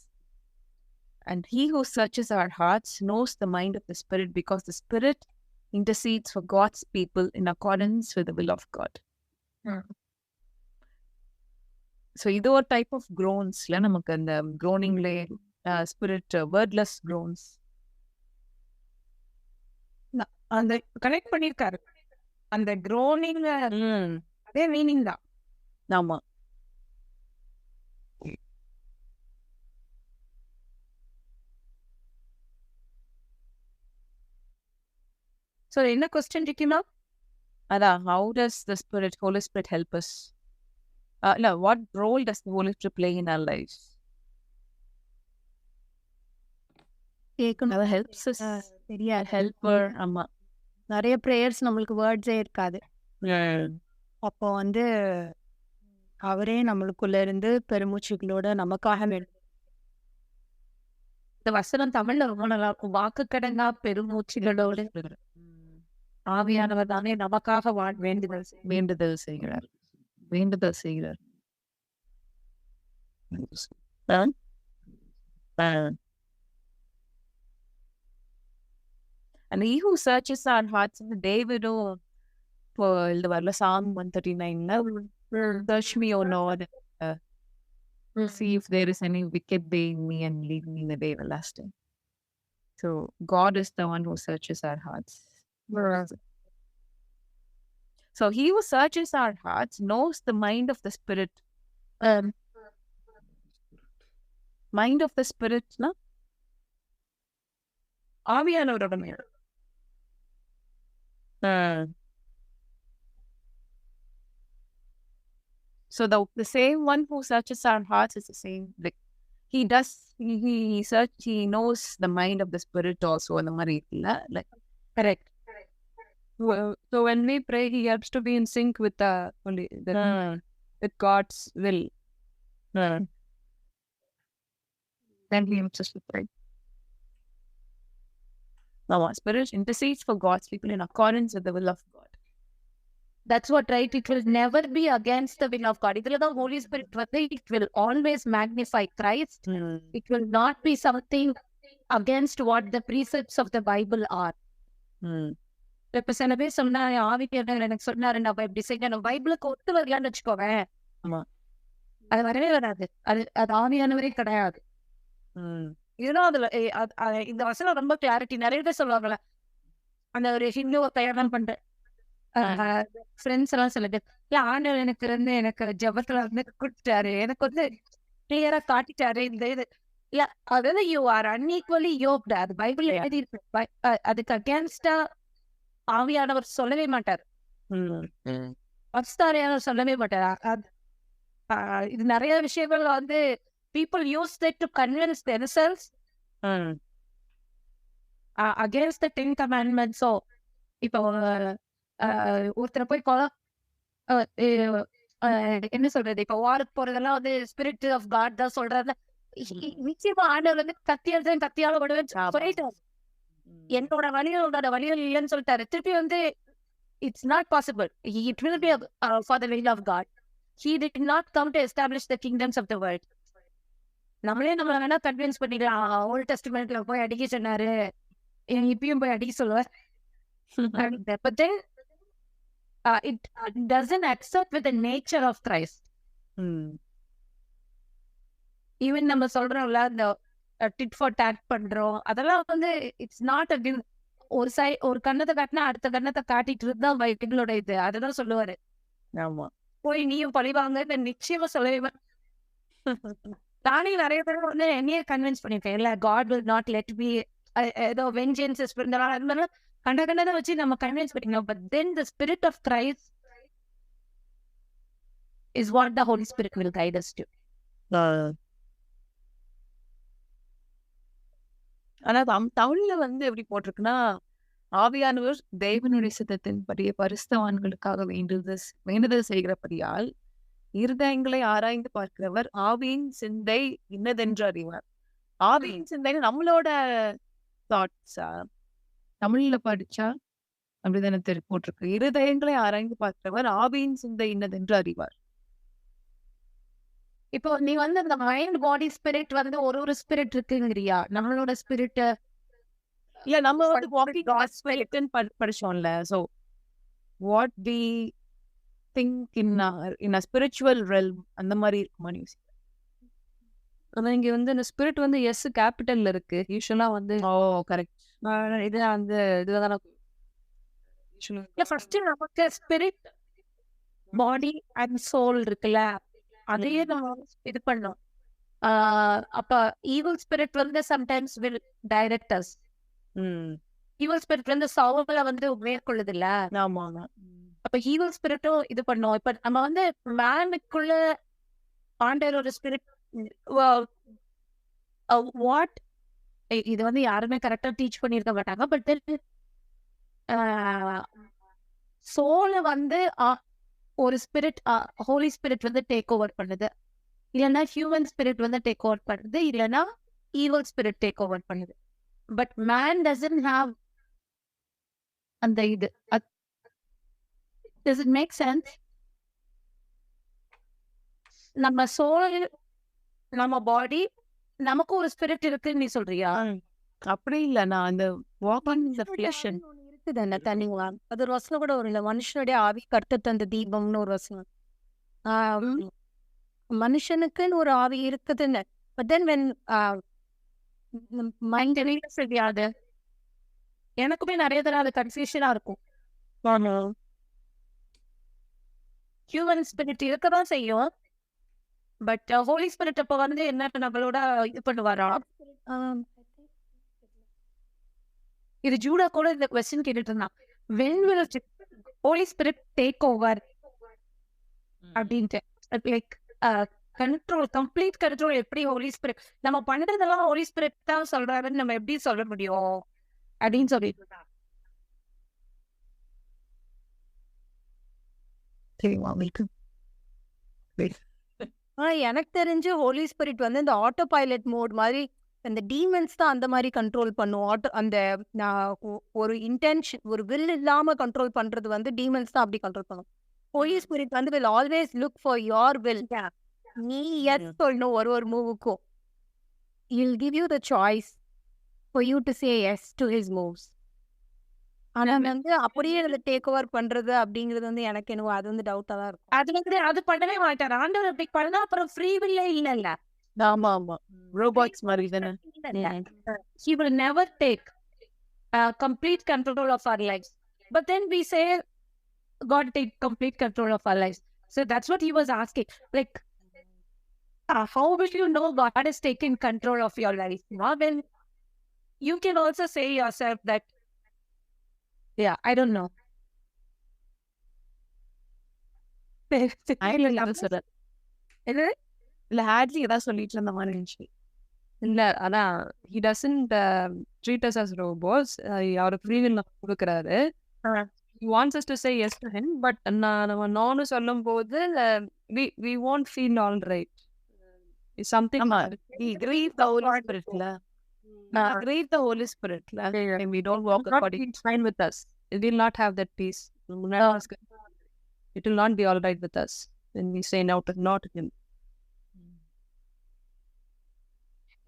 S2: And He who searches our hearts knows the mind of the Spirit, because the Spirit intercedes for God's people in accordance with the will of God. So, இது ஒரு type of groans, நமக்கு அந்த groaningலே spirit wordless groans.
S6: அந்த கனெக்ட் பண்ணிருக்காரு அந்த groaning அதே மீனிங் தான்.
S2: ஆமா.
S6: So என்ன கொஸ்டின் இருக்குன்னா
S2: அதான், how does the Holy Spirit help us? No, what role does the Holy Spirit play in our lives?
S6: கேட்கணும்.
S2: helps us.
S6: தெரியாது.
S2: Helper. ஆமா.
S6: நிறைய ப்ரேயர்ஸ் நம்மளுக்கு வேர்ட்ஸே இருக்காது. அப்போ வந்து அவரே நம்மளுக்குள்ள இருந்து பெருமூச்சுகளோட நமக்காக இந்த வசனம் தமிழ்ல ரொம்ப நல்லா இருக்கும். வாக்கு கடங்கா பெருமூச்சுகளோடு ஆவியானவர் தானே நமக்காக
S2: வேண்டுதல் செய்கிறார். And He who searches our hearts, Davidum எழுத வரல, Psalm 139, search me, O Lord, see if there is any wicked way in me and lead me in the way everlasting. So God is the one who searches our hearts. So He who searches our hearts knows the mind of the Spirit. Mind of the Spirit, na?
S6: ஆவியானவரோட மேல்.
S2: So the same one who searches our hearts is the same. Like he knows the mind of the Spirit also. அந்த மாதிரி இல்ல, like
S1: correct. So when we pray, He helps to be in sync with with God's will.
S2: Then He helps us to pray. Now, our Spirit intercedes for God's people in accordance with the will of God.
S4: That's what, right? It will never be against the will of God. இதுல தான் Holy Spirit வந்து it will always magnify Christ. It will not be something against what the precepts of the Bible are. இப்ப சில பேர் சொன்னா ஆவியானவர் எனக்கு சொன்னாரு நம்ம இப்படி செய்யணும், பைபிளுக்கு ஒத்து வரலான்னு வச்சுக்கோவேன். அது வரவே வராது. அது ஆவியானவரே கிடையாது. இதுனா அதுல இந்த வசனம் ரொம்ப கிளாரிட்டி. நிறைய பேர் சொல்லுவாங்கல்ல, அந்த ஒரு ஹிந்து தயார் பண்றேன் ஃப்ரெண்ட்ஸ் எல்லாம் சில பேர், இல்ல ஆண்டவர் எனக்கு ஜபத்துல வந்து கொடுத்துட்டாரு, எனக்கு வந்து கிளியரா காட்டிட்டாரு இந்த இது. இல்ல அதாவது யூ ஆர் அன்இக்வலி யோக்டு. அது பைபிள் எழுதி இருக்கு. அதுக்கு அகேன்ஸ்டா ஆவியானவர் சொல்லவே மாட்டார். பரிசுத்தாவியானவர் சொல்லவே மாட்டார். இது நிறைய விஷயங்கள் வந்து people use that to convince themselves against the 10 commandments. So இப்போ ஒருத்தரை போய் என்ன சொல்றது, இப்ப வாருக்கு போறதெல்லாம் வந்து ஸ்பிரிட் ஆஃப் காட் தான் சொல்றாரு. நிச்சயமா ஆண்டவர் வந்து கத்தியால விடுவேன்னு சொல்லிட்டாரு. என்னோட வழிகள் இல்லைன்னு சொல்லிட்டாரு. திருப்பி வந்து it's not possible. It will be for the will of God. He did not come to establish the kingdoms of the world. நம்மளே நம்மள வேணா கன்வின்ஸ் பண்ணிக்கலாம். ஓல்ட் டெஸ்டமெண்ட்ல போய் அடிக்க சொன்னாரு, இப்பயும் போய் அடிக்க சொல்லுவார். But then it doesn't accept with the nature of Christ. Even நம்ம சொல்றோம்ல, இந்த டிட் ஃபார் டாட் பண்றோம், அதெல்லாம் வந்து இட்ஸ் நாட் அ கிவ். ஒரு கண்ணத்தை காட்டினா அடுத்த கண்ணத்தை காட்டிட்டு இருந்தா பைபிளோட இது அதுதான் சொல்லுவாரு.
S2: ஆமா,
S4: போய் நீயும் பழிவாங்க நிச்சயமா சொல்லவே. நானே நிறைய பேர் வந்து என்னையே கன்வின்ஸ் பண்ணிருக்கேன், இல்ல God will not let me ஏதோ வெஞ்சன்ஸ் அது மாதிரி கண்டதை வச்சு நம்ம கன்வின்ஸ் பண்ணிக்கலாம். But then the spirit of Christ is what the Holy Spirit will guide us to.
S2: ஆனா தமிழ்ல வந்து எப்படி போட்டிருக்குன்னா, ஆவியானவர் தேவனுடைய சித்தத்தின்படியே பரிசுத்தவான்களுக்காக வேண்டுதல் செய்கிறபடியால் இருதயங்களை ஆராய்ந்து பார்க்கிறவர் ஆவியின் சிந்தை இன்னதென்று அறிவார். ஆவியின் சிந்தை நம்மளோட தாட்ஸா? தமிழ்ல படிச்சா அப்படிதானே போட்டிருக்கு. இருதயங்களை ஆராய்ந்து பார்த்தவர் ஆவியின் சிந்தை இன்னதென்று அறிவார்.
S4: இப்போ நீ வந்து இந்த மைண்ட் பாடி ஸ்பிரிட் வந்து ஒரு ஸ்பிரிட் இருக்குங்கிறியா? நம்மளோட ஸ்பிரிட்
S2: இல்ல நம்ம வந்து வாக்கிங் காட் ஸ்பிரிட்னு படிச்சோம்ல. So what we think in a spiritual realm அந்த மாதிரி இருக்குமா நியூஸ்?
S1: ஆனா இங்க வந்து இந்த ஸ்பிரிட் வந்து எஸ் கேபிட்டல்ல இருக்கு. யூஸ்வலா வந்து
S2: ஓ கரெக்ட்.
S1: இது அந்த இதுதான்
S4: ஃபர்ஸ்ட் நமக்கு ஸ்பிரிட் பாடி அண்ட் சோல் இருக்குல்ல, அதையே நம்ம இது பண்ணோம். அப்ப ஈவில் ஸ்பிரிட் வந்து sometimes will direct us. Evil spirit வந்து சவுல வந்து மேற்கொள்ளுது இல்ல.
S2: ஆமா.
S4: அப்ப ஈவில் ஸ்பிரிட்டும் இது பண்ணோம். இப்ப நம்ம வந்து மேனுக்குள்ள ஆண்டர் ஒரு ஸ்பிரிட் வாட் இது வந்து யாருமே கரெக்டா டீச் பண்ணிருக்க மாட்டாங்க. பட் தென் சோல வந்து ஒரு ஸ்பிரிட் ஹோலி ஸ்பிரிட் வந்து டேக் ஓவர் பண்ணுது, இல்லைன்னா ஹியூமன் ஸ்பிரிட் வந்து டேக் ஓவர் பண்ணுது, இல்லைன்னா ஈவில் ஸ்பிரிட் டேக் ஓவர் பண்ணுது. பட் மேன் டசன்ட் ஹாவ் அந்த இது. Does it make sense? நம்ம சோல், நம்ம பாடி, நமக்கு ஒரு ஸ்பிரிட் இருக்குன்னு நீ சொல்றியா?
S2: அப்படி இல்ல, நான் அந்த வாக்கிங் தி ஃப்ளஷ்
S6: இருக்குது அந்த தனிவா. அது ஒரு வசனம் கூட ஒரு மனுஷனுடைய ஆவி கர்த்த தந்த தீபம்னு ஒரு வசனம். மனுஷனுக்குன்னு ஒரு ஆவி இருக்குதுன்னு. பட் தென் வென்
S4: மைண்ட் தெரியாது, எனக்குமே நிறைய தடவை அது கன்ஃபியூஷனா இருக்கும். ஹியூமன் ஸ்பிரிட் இருக்கதான் செய்யும், பட் ஹோலி ஸ்பிரிட் அப்ப வந்து என்ன நம்மளோட இது பண்ணுவாரா? இது ஜூடா கூட இந்த क्वेश्चन கேட்டுட்டு இருந்தான், when will holy spirit take over அப்படின்ட்டு. லைக் கண்ட்ரோல், கம்ப்ளீட் கண்ட்ரோல் எப்படி ஹோலி ஸ்பிரிட் நம்ம பண்றதெல்லாம் ஹோலி ஸ்பிரிட் தான் சொல்றாருன்னு நம்ம எப்படி சொல்ல முடியும் அப்படின்னு சொல்லிட்டு இருந்தான்.
S6: எனக்கு தெரிஞ்சு ஹோலி ஸ்பிரிட் வந்து இந்த ஆட்டோ பைலட் மோட் மாதிரி, அந்த டீமன்ஸ் தான் அந்த மாதிரி கண்ட்ரோல் பண்ணும். அந்த ஒரு இன்டென்ஷன், ஒரு வில் இல்லாம கண்ட்ரோல் பண்றது வந்து டீமன்ஸ் தான் அப்படி கண்ட்ரோல் பண்ணும். ஹோலி ஸ்பிரிட் வந்து will always look for your will. நீ எஸ் சொல்லணும் ஒரு மூவுக்கும். he'll give you the choice for you to say yes to his moves. ஆனா வந்து அப்படியே டேக் ஓவர் பண்றது அப்படிங்கிறது வந்து எனக்கு என்னவோ அது வந்து டவுட்டா தான் இருக்கும்.
S4: அது வந்து அது பண்ணவே மாட்டார் ஆண்டவர். அப்படி பண்ணா அப்புறம் ஃப்ரீ வில்லே இல்ல.
S2: ஆமா ரோபோட்ஸ் மாதிரி தானே.
S4: He will never take complete control of our lives, but then we say God take complete control of our lives. So that's what he was asking, like how will you know God is taking control of your life? When you can also say yourself that I don't know.
S2: இல்ல ஹார்ட்லி ஏதாவது சொல்லிட்டு இருந்த மாதிரி இருந்துச்சு.
S1: இல்ல அதான் he doesn't treat us as robots. அவரு ஃப்ரீ வில் கொடுக்குறாரு. He wants us to say yes to him, but நம்ம நோன்னு சொல்லும் போது we won't feel all right. It's something
S2: he grieve the Holy Spirit. Grieve the Holy Spirit. And we don't walk according.
S1: It's fine with us. It will not have that peace. It will not be all right with us when we say no to him.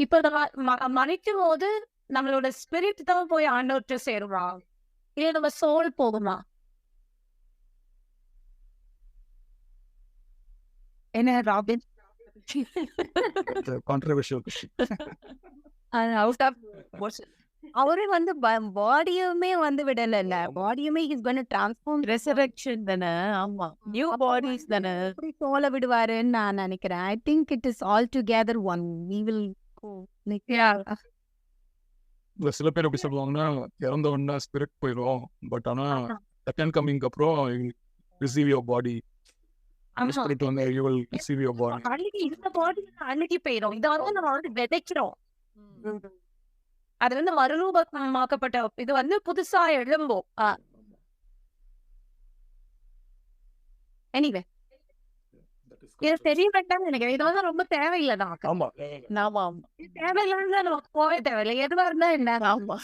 S4: இப்ப மறைக்கும் போது நம்மளோட ஸ்பிரிட் தான் போய் ஆண்டவர்கிட்ட சேருவா, இல்ல நம்ம சோல் போகுமா?
S6: என்ன Robin?
S3: Controversial question.
S1: Out of
S6: அவரே வந்து பாடியுமே வந்து விடல, பாடியுமே is going to transform.
S2: Resurrection தானே. ஆமா, நியூ பாடிஸ் தானே.
S6: எப்படி சோல விடுவாருன்னு நான் நினைக்கிறேன். I think it is all together one. we will
S3: சில பேர் எப்படி சொல்லுவாங்கன்னா இறந்த உடனே ஸ்பிரிட் போயிடும், பட் ஆனா செகண்ட் கமிங் அப்புறம் ரிசீவ் யுவர் பாடி. ஸ்பிரிட் வந்து you will receive your body.
S4: இந்த பாடி அன்னைக்கு போயிடும். இதை வந்து நம்ம வந்து விதைக்கிறோம். அது வந்து மறுரூபமாக்கப்பட்ட இது வந்து புதுசா எழும்போம். எனிவே இது தெரிய வேண்டாம்னு நினைக்கிறேன். இது வந்து ரொம்ப தேவையில்லை நமக்கு.
S3: ஆமா
S4: தேவையில்லாம நமக்கு போவே தேவையில்லை. எதுவா இருந்தா என்ன.
S2: ஆமா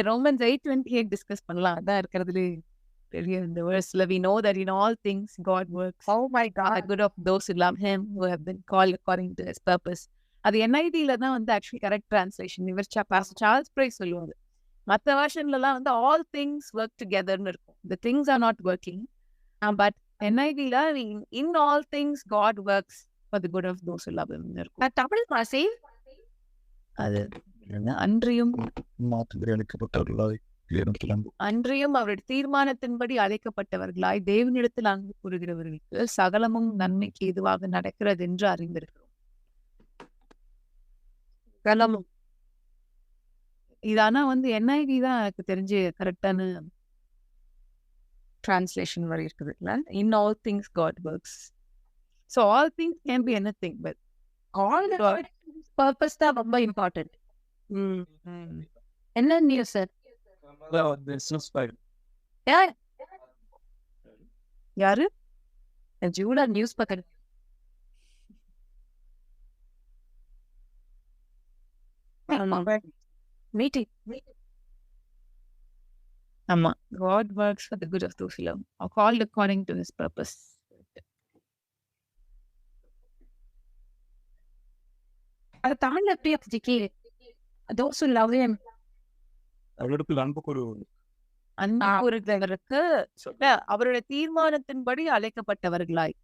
S2: Romans 8:28 டிஸ்கஸ் பண்ணலாம். அதான் இருக்கிறதுலே பெரிய இந்த வேர்ஸ்ல we know that in all things God works.
S6: Oh my
S2: For the
S6: God.
S2: good of those who love him, who have been called according to his purpose. அது NIV-ல தான் வந்து ஆக்சுவலி கரெக்ட் டிரான்ஸ்லேஷன். இவர் பாஸ்டர் சார்ல்ஸ் பிரைஸ் சொல்லுவாங்க. மற்ற வெர்ஷன்லலாம் வந்து all things work togetherன்னு இருக்கும். The things are not working. But NIV-ல in all things God works for the good of those who love him இருக்கும்.
S6: தமிழ் வாசி
S2: அது அன்றியும்
S3: அழைக்கப்பட்டவர்களாய்
S2: அன்றியும் அவருடைய தீர்மானத்தின்படி அழைக்கப்பட்டவர்களாய் தேவனிடத்தில் அன்பு கூறுகிறவர்களுக்கு சகலமும் நன்மைக்கு இதுவாக நடக்கிறது என்று அறிந்திருக்கிறோம்.
S6: கலமும்
S2: இது ஆனா வந்து NIV தான் எனக்கு தெரிஞ்சு கரெக்டான டிரான்ஸ்லேஷன் வரை இருக்குது இல்ல. In all things God works. So all things can be anything but
S6: all purpose தான் ரொம்ப இம்பார்ட்டன்ட். என்ன நியூஸ் சார்?
S2: யாரு
S6: ஜூடா நியூஸ் பக்கம் மீட்டிங்.
S2: ஆமா, God works for the good of those who love him, are called according to his purpose.
S6: அது தமிழ்ல எப்படி அப்படி those who love him
S3: அவரிடத்தில் அன்பு கூறுவது.
S2: அன்பு கூறுகிறவருக்கு அவருடைய தீர்மானத்தின்படி அழைக்கப்பட்டவர்களாய்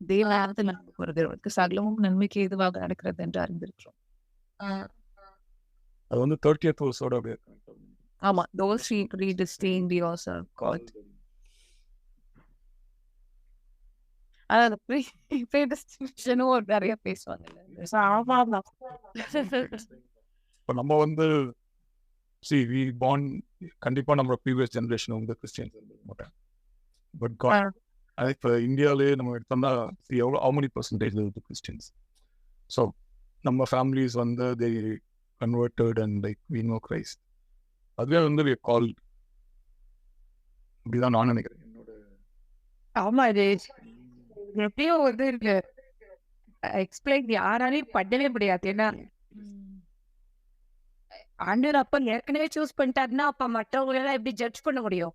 S2: தேவனிடத்தில் அன்பு கூறுகிறவருக்கு சகலமும் நன்மைக்கு எதுவாக நடக்கிறது என்று அறிந்திருக்கிறோம்.
S3: அது வந்து 30th verse-ஓட அப்படியே இருக்கு.
S2: ஆமா, those he predestined he also called. அதாவது predestination ஒரு நிறைய பேசுவாங்க.
S3: இப்போ நம்ம வந்து we born கண்டிப்பா நம்ம ப்ரீவியஸ் ஜெனரேஷன் வந்து கிறிஸ்டியன்ஸ் இருந்திருக்க மாட்டாங்க. பட் காட் இப்போ இந்தியாவிலே நம்ம எடுத்தோம்னா how many percentage இருக்கு கிறிஸ்டியன்ஸ். ஸோ நம்ம ஃபேமிலிஸ் வந்து they converted and like we know Christ. அதுவே வந்து we are called. அப்படிதான் நான் நினைக்கிறேன். என்னோட
S6: ஆமா, இது எப்படியோ வந்து இருக்கு எக்ஸ்பிளைன் யாராலையும் பண்ணவே முடியாது. ஏன்னா ஆண்டவர் அப்ப ஏற்கனவே சூஸ் பண்ணிட்டாருன்னா அப்ப மற்றவங்க எல்லாம் எப்படி ஜட்ஜ் பண்ண முடியும்?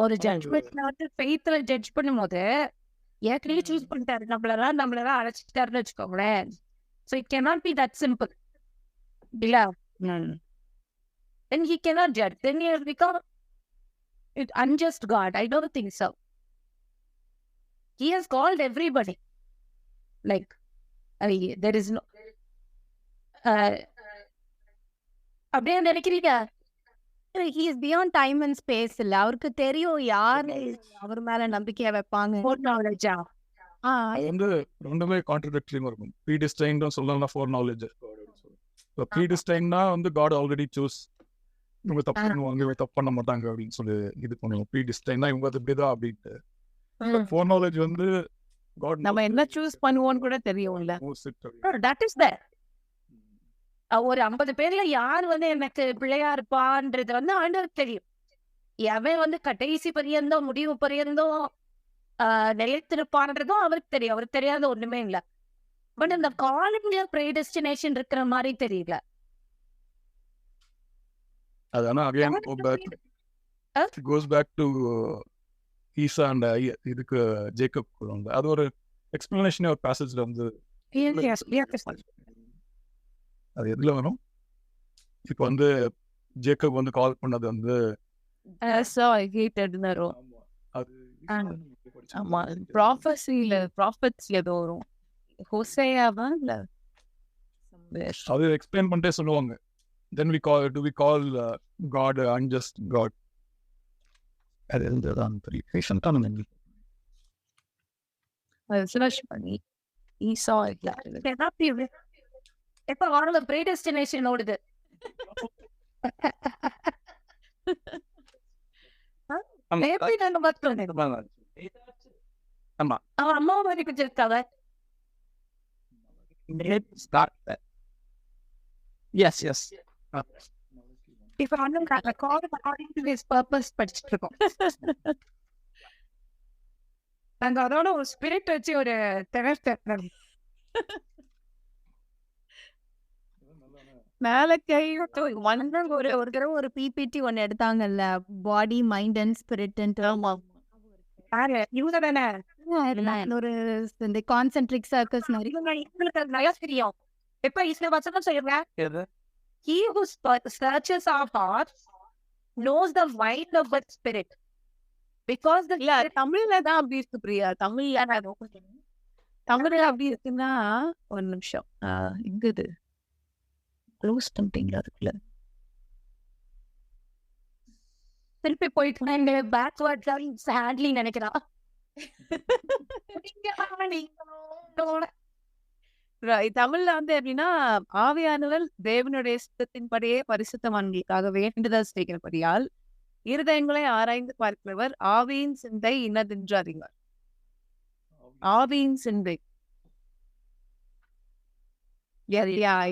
S6: ஒரு ஜட்ஜ்மெண்ட்ல வந்து ஃபெய்த்ல ஜட்ஜ் பண்ணும்போது ஏற்கனவே சூஸ் பண்ணிட்டாரு, நம்மளெல்லாம் அழைச்சிட்டாருன்னு வச்சுக்கோங்களேன். So it cannot be that simple. இல்ல, then he cannot judge. Then he has become an unjust God. I don't think so. He has called everybody. Like, there is no அப்படியே நினைக்கிறீங்க?
S8: he is beyond time and space. இல்ல, அவருக்கு தெரியும் யாரு அவர் மேல நம்பிக்கைய வைப்பாங்க.
S6: knowledge-ஆ
S3: அது வந்து ரெண்டுமே கான்ட்ரடிக்டரியும் இருக்கும். ப்ரீடிஸ்டைன்டும் சொல்லலாம், ஃபோர் நாலேஜ். ஸோ ப்ரீடிஸ்டைன்னா வந்து காட் ஆல்ரெடி சூஸ், இவங்க தப்பு பண்ணுவாங்க, இவங்க தப்பு பண்ண மாட்டாங்க அப்படின்னு சொல்லி இது பண்ணுவோம். ப்ரீடிஸ்டைன்னா இவங்க அது இப்படிதான் அப்படின்ட்டு. ஃபோர் நாலேஜ் வந்து காட்
S2: நம்ம என்ன சூஸ் பண்ணுவோம்னு கூட தெரியும்ல.
S6: that is there. ஒரு 50 பேர்ல யார் வந்து எனக்கு பிள்ளையா இருப்பான்றது வந்து ஆண்டவருக்கு தெரியும். எவன் வந்து கடைசி பரியந்தம் முடிவு பரியந்தம் நிலைத்திருப்பான்றதும் அவருக்கு தெரியும். அவருக்கு தெரியாத ஒண்ணுமே இல்ல. பட் இந்த காலிங்ல ப்ரீடெஸ்டினேஷன் இருக்கிற மாதிரி தெரியல.
S3: அது ஆனா again goes back to Esau and இதுக்கு ஜேக்கப் சொல்லுவாங்க. அது ஒரு எக்ஸ்பிளனேஷனே ஒரு பேசேஜ்ல வந்து அது எதுல வரும்? இப்போ வந்து ஜேக்கப் வந்து கால் பண்ணது வந்து
S2: ஆமா, ப்ராஃபஸில ப்ராஃபட்ஸ்ல ஏதோ வரும். ஹோசேயாவா இல்ல
S3: அது எக்ஸ்பிளைன் பண்ணிட்டே சொல்லுவாங்க. then we call God unjust God. அது என்னதான் தெரியும் பேஷன்ட்டான நன்றி.
S2: அது ஸ்லாஷ் பண்ணி ஈசா
S6: எப்ப வரல ப்ரீடெஸ்டினேஷன் ஓடுது. எப்படி நாங்க பார்க்கிறோம்?
S3: ஆமா,
S6: அவன் அம்மா மாதிரி பிடிச்சிருக்காங்க.
S3: yes
S6: இப்ப வந்து according to his purpose படிச்சுட்டு இருக்கோம். நாங்க அதோட ஒரு ஸ்பிரிட் வச்சு ஒரு
S2: மேல கை
S8: ஒரு தடவை ஒரு பிபிடி ஒன்னு எடுத்தாங்கல்ல, பாடி மைண்ட் அண்ட் ஸ்பிரிட்.
S4: இவங்க தானே
S8: ஒரு இந்த கான்சென்ட்ரிக் சர்க்கிள்ஸ் மாதிரி.
S4: இவங்களுக்கு அது நிறைய தெரியும். எப்ப இந்த வசனம் சொல்லுங்க, he who searches our hearts knows the mind of the spirit because the
S2: இல்ல தமிழ்ல தான் அப்படி இருக்கு பிரியா. தமிழ்ல அப்படி இருக்குன்னா ஒரு நிமிஷம் எங்க இது க்ளோஸ் பண்ணிட்டீங்களா? அதுக்குள்ள
S4: திருப்பி போயிட்டு பேக்வர்ட் ஹேண்ட்லிங் நினைக்கிறா.
S2: தமிழ்ல வந்து எப்படின்னா, ஆவியானவர் தேவனுடைய சித்தத்தின்படியே பரிசுத்தவான்களுக்காக வேண்டுதல் செய்கிறபடியால் இருதயங்களை ஆராய்ந்து பார்க்கிறவர் ஆவியின் சிந்தை இன்னதென்று அறிவார். ஆவியின் சிந்தை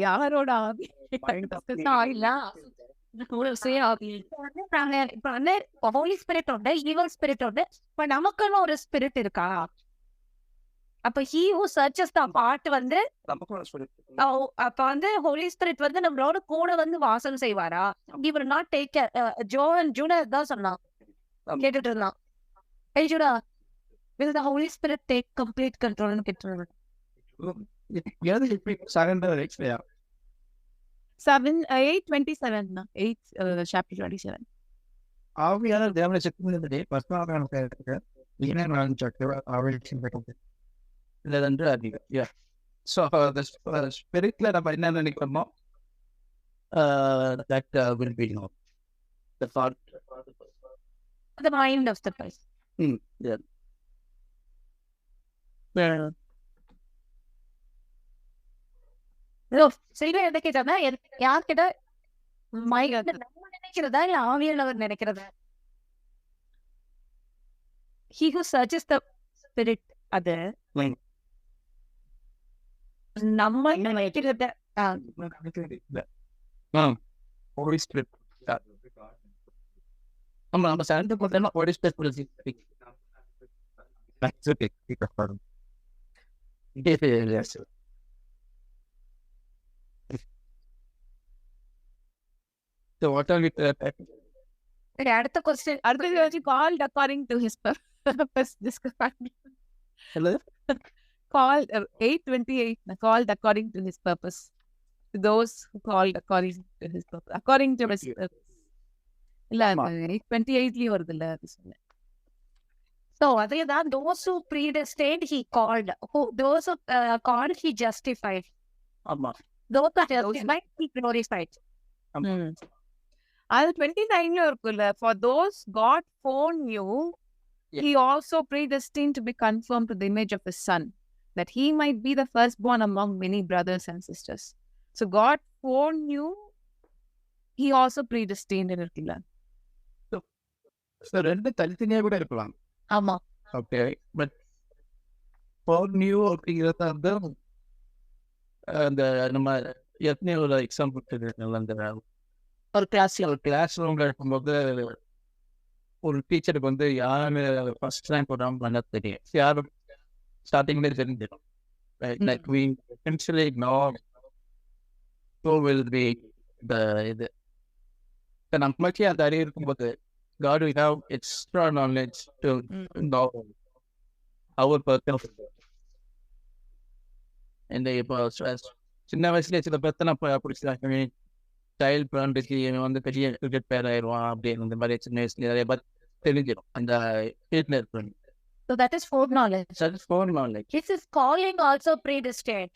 S2: யாரோட ஆவி?
S4: ஹோலி ஸ்பிரிட் உண்டு, ஈவல் ஸ்பிரிட் உண்டு. இப்ப நமக்குன்னு ஒரு ஸ்பிரிட் இருக்கா? அப்ப he who searches the heart வந்து அப்ப வந்து ஹோலி ஸ்பிரிட் வந்து நம்மளோட கூட வந்து வாசம் செய்வாரா? he will not take care. ஜூனா தான் சொன்னான், கேட்டுட்டு இருந்தான். Hey Judah, will the Holy Spirit take complete control and control?
S2: chapter 27.
S9: ஆவியானவர் தேவனை செலுத்துவதே பரிசுத்தாவியானவருக்கு விஞ்ஞான சக்கர ஆவியின் இல்லைன்று அறிவு. ஸோ ஸ்பிரிட்ல நம்ம என்ன நினைக்கிறோமோ that will be known. The thought,
S4: The mind of the person.
S9: Yeah.
S4: என்ன கேட்டா யார்கிட்ட நம்ம நினைக்கிறதா இல்ல ஆவியானவர் நினைக்கிறதா? He who searches the spirit, அது நம்ம நினைக்கிறத
S9: Holy Spirit. நம்ம சேர்ந்து பார்த்தோம்னா Holy Spirit will speak. That's okay. Yes. So what are we
S4: அடுத்த கொஸ்டின்
S2: அடுத்தது வந்து called according to his purpose.
S9: Hello?
S2: Called 8:28, called according to his purpose. To those who called according to his purpose. According to his purpose. இல்ல 8:28 வருது இல்ல அது சொன்னேன்.
S4: So அதேதான், those who predestined he called, those who called he justified,
S9: ஆமா.
S4: those who justified he glorified.
S2: அது 29ல இருக்குல்ல, for those God foreknew, he also predestined to be conformed to the image of his son, that he might be the firstborn among many brothers and sisters. So God foreknew, he also predestined இருக்குல்ல.
S9: So ரெண்டு தனித்தனியா கூட இருக்கலாம்.
S4: ஆமா.
S9: ஓகே, பட் ஃபார் நியூ அப்படிங்கிறத வந்து அந்த நம்ம எத்தனை ஒரு எக்ஸாம்பிள் அந்த ஒரு கிளாஸ் ரூம்ல இருக்கும்போது ஒரு டீச்சருக்கு வந்து யாருமே ஃபர்ஸ்ட் ரேங்க் போடாமல் பண்ண தெரியும், யாரும் ஸ்டார்டிங்ல தெரிஞ்சிடும். Like we essentially know who will be the இது நமக்கே அந்த அறிவு இருக்கும்போது God will have extra knowledge to know our purpose. இந்த இப்போ சின்ன வயசுல சில பேர்த்த நான் பிடிச்சாங்க, சைல்ட் பிளான்க்கு வந்து பெரிய கிரிக்கெட் பிளேயர் ஆயிடுவான் அப்படின்னு இந்த மாதிரி சின்ன வயசுல நிறைய பேர் தெரிஞ்சிடும் அந்த வீட்டில் இருக்கிற.
S4: So that is foreknowledge.
S9: That is foreknowledge.
S4: This is calling also predestined.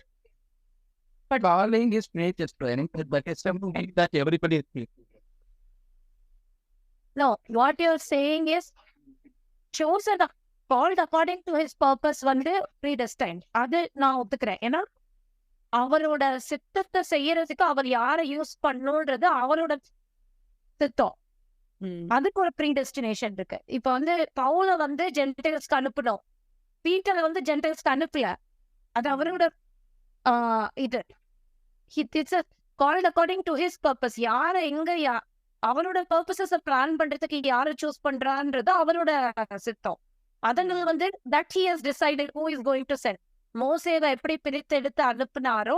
S9: But calling is predestined, but it's something that everybody is.
S4: No, what you're saying is chosen, called according to his purpose வந்து predestined. அது நான் ஒத்துக்கிறேன். ஏன்னா அவரோட சித்தத்தை செய்யறதுக்கு அவர் யாரை யூஸ் பண்ணணும்ன்றது அவரோட சித்தம். அதுக்கு ஒரு ப்ரீடெஸ்டினேஷன் இருக்கு. இப்ப வந்து பவுல வந்து ஜென்டைல்ஸ்க்கு அனுப்பணும், பீட்டரை வந்து ஜென்டைல்ஸ்க்கு அனுப்பல, அது அவரோட இது called according to his purpose. யாரை எங்க அவரோட பர்பஸஸ் பிளான் பண்றதுக்கு யாரை சூஸ் பண்றான்றது அவரோட சித்தம். அதனால வந்து that he has decided who is going to sent. மோசேவை எப்படி பிரித்து எடுத்து அனுப்புனாரோ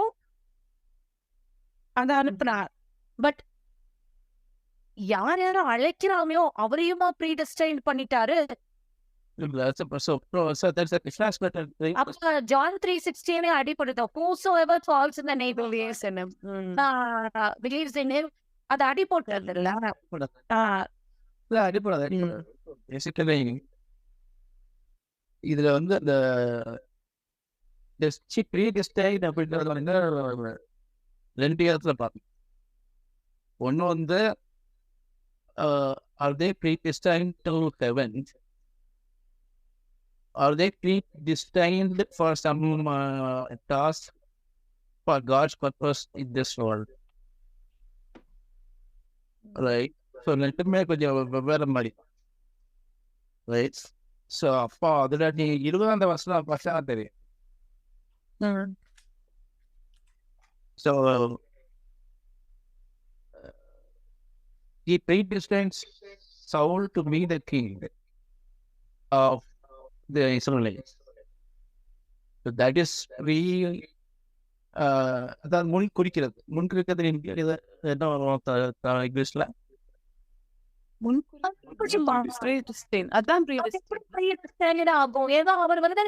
S4: அதை அனுப்புனார். பட் யார் யாரும் அழைக்கிறாமையோ அவரையுமா ப்ரீடெஸ்டைன் பண்ணிட்டாரு. அப்ப John 3:16 அடிப்படுது. Whosoever falls in the name of him, believes in him, அது அடி போட்டுறது இல்ல.
S9: இதுல வந்து அந்த ப்ரீடெஸ்டைன் அப்படின்றது வந்து 2 இடத்துல பார்க்கணும். ஒண்ணு வந்து are they predestined to heaven? Are they predestined for some task for God's purpose in this world? Right? So ரெண்டுமே கொஞ்சம் வெவ்வேறு மாதிரி. Right? So அப்போ அதுல நீ 20ஆம் வருஷம் பசங்க தெரியும். So he predestined Saul to be the king of the Israelites. So that is real. அதாவது முன்குறிக்கிறது. முன்குறிக்கிறது என்ன வரும் இங்கிலீஷ்ல?
S4: அவர் வந்து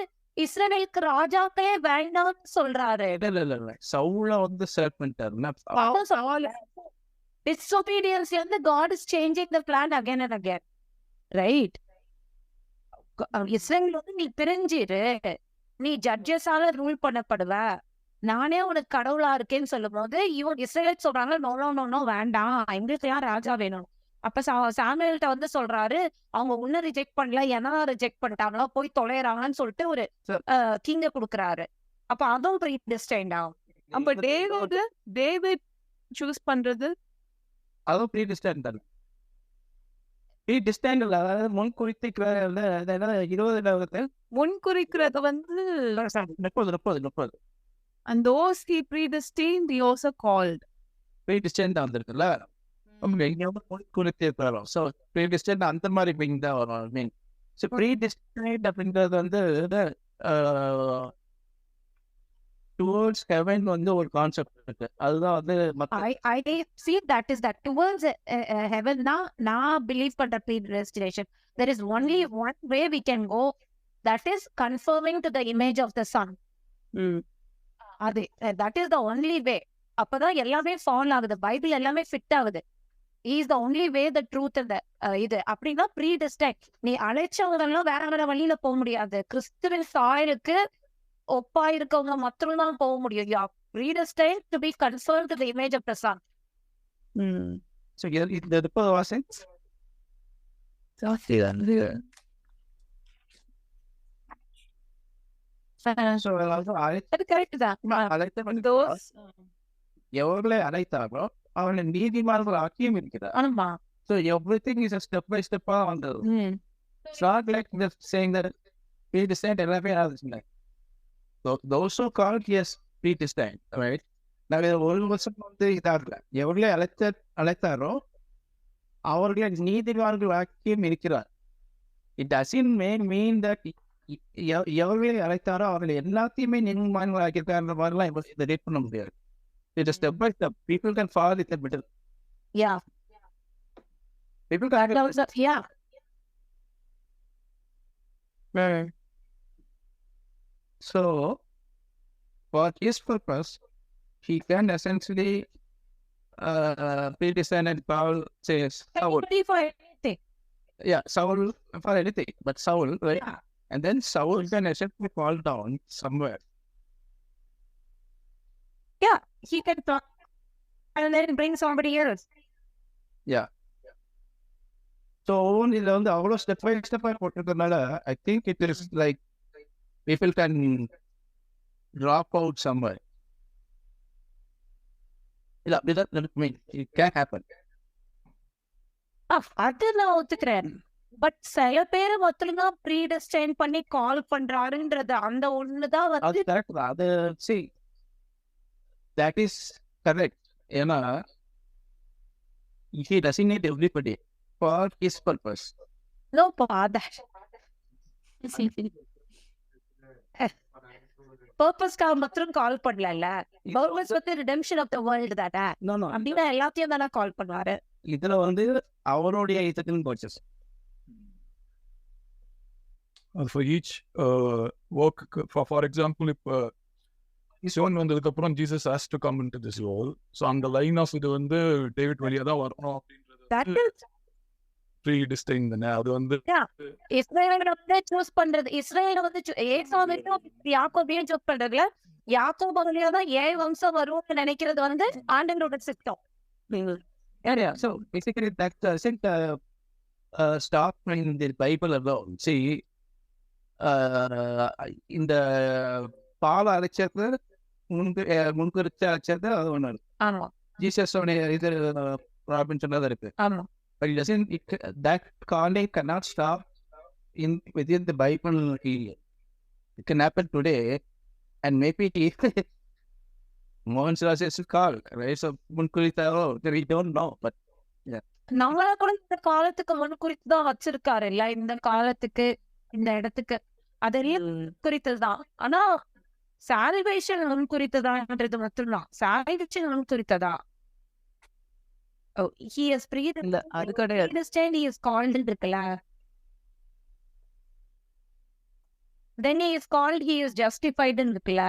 S4: இஸ்ரவேலுக்கு ராஜாக்களே வேண்டாம்னு சொல்றாரு.
S9: இல்ல சவுல வந்து செலக்ட் பண்ணிட்டாரு.
S4: Disobedience and God is changing the plan again and again. Right? இஸ்ரவேல் வந்து நீ பிரிஞ்சிரு, நீ ஜட்ஜஸால ரூல் பண்ணப்படுவ, நானே உனக்கு கடவுளா இருக்கேன்னு சொல்லும் போது இவங்க இஸ்ரவேல் சொல்றாங்க நோ நோ நோ நோ வேண்டாம், எங்களுக்கு யார் ராஜா வேணும். அப்ப சாமுவேல்கிட்ட வந்து சொல்றாரு அவங்க உன்ன ரிஜெக்ட் பண்ணல, என்ன ரிஜெக்ட் பண்ணிட்டாங்களோ போய் தொலைறாங்கன்னு சொல்லிட்டு ஒரு கிங்க கொடுக்குறாரு. அப்ப அதுவும் ப்ரீடெஸ்டைன்ட் ஆகும்.
S2: அப்ப டேவிட் சூஸ் பண்றது
S9: அதுவும் ப்ரீடெஸ்டைன்ட் தானே. ப்ரீடெஸ்டைன்ட் இல்ல, அதாவது
S2: முன்குறிக்கிறது வந்து
S9: 30.
S2: and those he predestined he also called.
S9: ப்ரீடெஸ்டைன்ட் தான் வந்திருக்குல்ல. முன்குறித்திருக்கிறாரோ. ஸோ ப்ரீடெஸ்டைன்ட் அந்த மாதிரி மீன் தான் வரும். மீன் ஸோ ப்ரீடெஸ்டைன்ட் அப்படின்றது வந்து டுவர்ட்ஸ் ஹெவன் வந்து ஒரு கான்செப்ட் இருக்கு. அதுதான் வந்து
S4: I see that is that towards heaven na believe பண்ற predestination. There is only one way we can go, that is conforming to the image of the son. அது that is the only way. அப்பதான் எல்லாமே ஃபாலோ ஆகுது, பைபிள் எல்லாமே ஃபிட் ஆகுது. He is the only way, the truth and the இது அப்படின்னா predestined. நீ அழைச்சவங்கெல்லாம் வேற வேற வழியில போக முடியாது. கிறிஸ்துவின் சாயலுக்கு ஒப்பா இருக்கவங்க மட்டும்தான் போக முடியும். You are predestined to be conformed to the image of the son.
S9: So இந்த 30 வாசம்
S4: அது கரெக்ட் தான்.
S9: எவர்களை அழைத்தாரோ அவனை நீதிமான்கள் ஆக்கியும் இருக்கிறார்.
S4: ஆமா.
S9: So everything is a step by step வந்தது. It's not like just saying that predestined எல்லாமே ஆகுது. Those who called, yes, predestined, right? நாங்கள் ஒரு வருஷம் வந்து இதாகல. எவர்களை அழைத்தாரோ அவர்களை நீதிமான்கள் ஆக்கியும் இருக்கிறார். It doesn't mean that எவர்களை அழைத்தாரோ அவர்களை எல்லாத்தையுமே நீதிமான்கள் ஆக்கியிருக்காருன்ற மாதிரிலாம் இதை ரேட் பண்ண முடியாது. It is step by step. People can fall in the middle.
S4: Yeah.
S9: People can
S4: yeah.
S9: So, for his purpose, he can essentially predestine, and Paul says Saul.
S4: For anything.
S9: Yeah, Saul for anything. But Saul, right? Yeah. And then Saul can essentially fall down somewhere.
S4: Yeah, he can talk and then bring somebody else.
S9: Yeah. So, இதில் வந்து அவ்வளோ ஸ்டெப் பை ஸ்டெப்பாக போட்டிருக்கனால I think it is like people can drop out somewhere. I mean, it can happen.
S4: அது நான் ஒத்துக்கிறேன். பட் சில பேரை மட்டும்தான் ப்ரீடெஸ்டைன் பண்ணி கால் பண்றாருன்றது அந்த ஒண்ணுதான் வந்து
S9: அது see, that is correct. ஏன்னா he designated everybody for his purpose.
S4: பர்பஸ்க்காக மாத்திரம் கால் பண்ணல. பர்பஸ் வந்து ரிடெம்ஷன் ஆஃப் த வேர்ல்டு தானே. அப்படின்னா எல்லாத்தையும் தானே கால் பண்ணுவாரு.
S9: இதுல வந்து அவருடைய இதுக்குன்னு போச்சு.
S3: For each work, for example, இப்போ சிவன் வந்ததுக்கு அப்புறம் Jesus has to come into this role. So அந்த லைன் ஆஃப் இது வந்து டேவிட் வழியா தான் வரணும் அப்படின்றது ப்ரீடிஸ்டைன் தானே. அது வந்து
S4: இஸ்ரேலை வந்து சூஸ் பண்றது, இஸ்ரேலை வந்து ஏசாவையும் யாக்கோபையும் சூஸ் பண்றதுல யாக்கோபு வழியா தான் 7 வம்சம் வரும்னு நினைக்கிறது வந்து ஆண்டவரோட சித்தம்.
S9: Yeah. So basically that doesn't stop in the Bible alone. See, இந்த பால் அரைச்சது முன்குறிச்சு அரைச்சது அது ஒண்ணு.
S4: ஆமா.
S9: ஜீசஸோடைய இது ராபின் சொன்னது இருக்கு.
S4: ஆமா.
S9: But it doesn't, that calling cannot stop within the Bible period. It can happen today, and maybe Mohan Silas is called, right? So முன்குறித்தாரோ we don't know, but yeah.
S4: நம்மள கூட இந்த காலத்துக்கு முன்குறித்து தான் வச்சிருக்காரு இல்ல, இந்த காலத்துக்கு இந்த இடத்துக்கு அதெல்லாம் குறித்ததுதான். ஆனா சால்வேஷன் முன்குறித்ததான்ன்றது மட்டும்தான். Salvation முன்குறித்ததா? Oh, he is predestined, he is called இருக்குல்ல. Then he is called, he is justified இருக்குல்ல.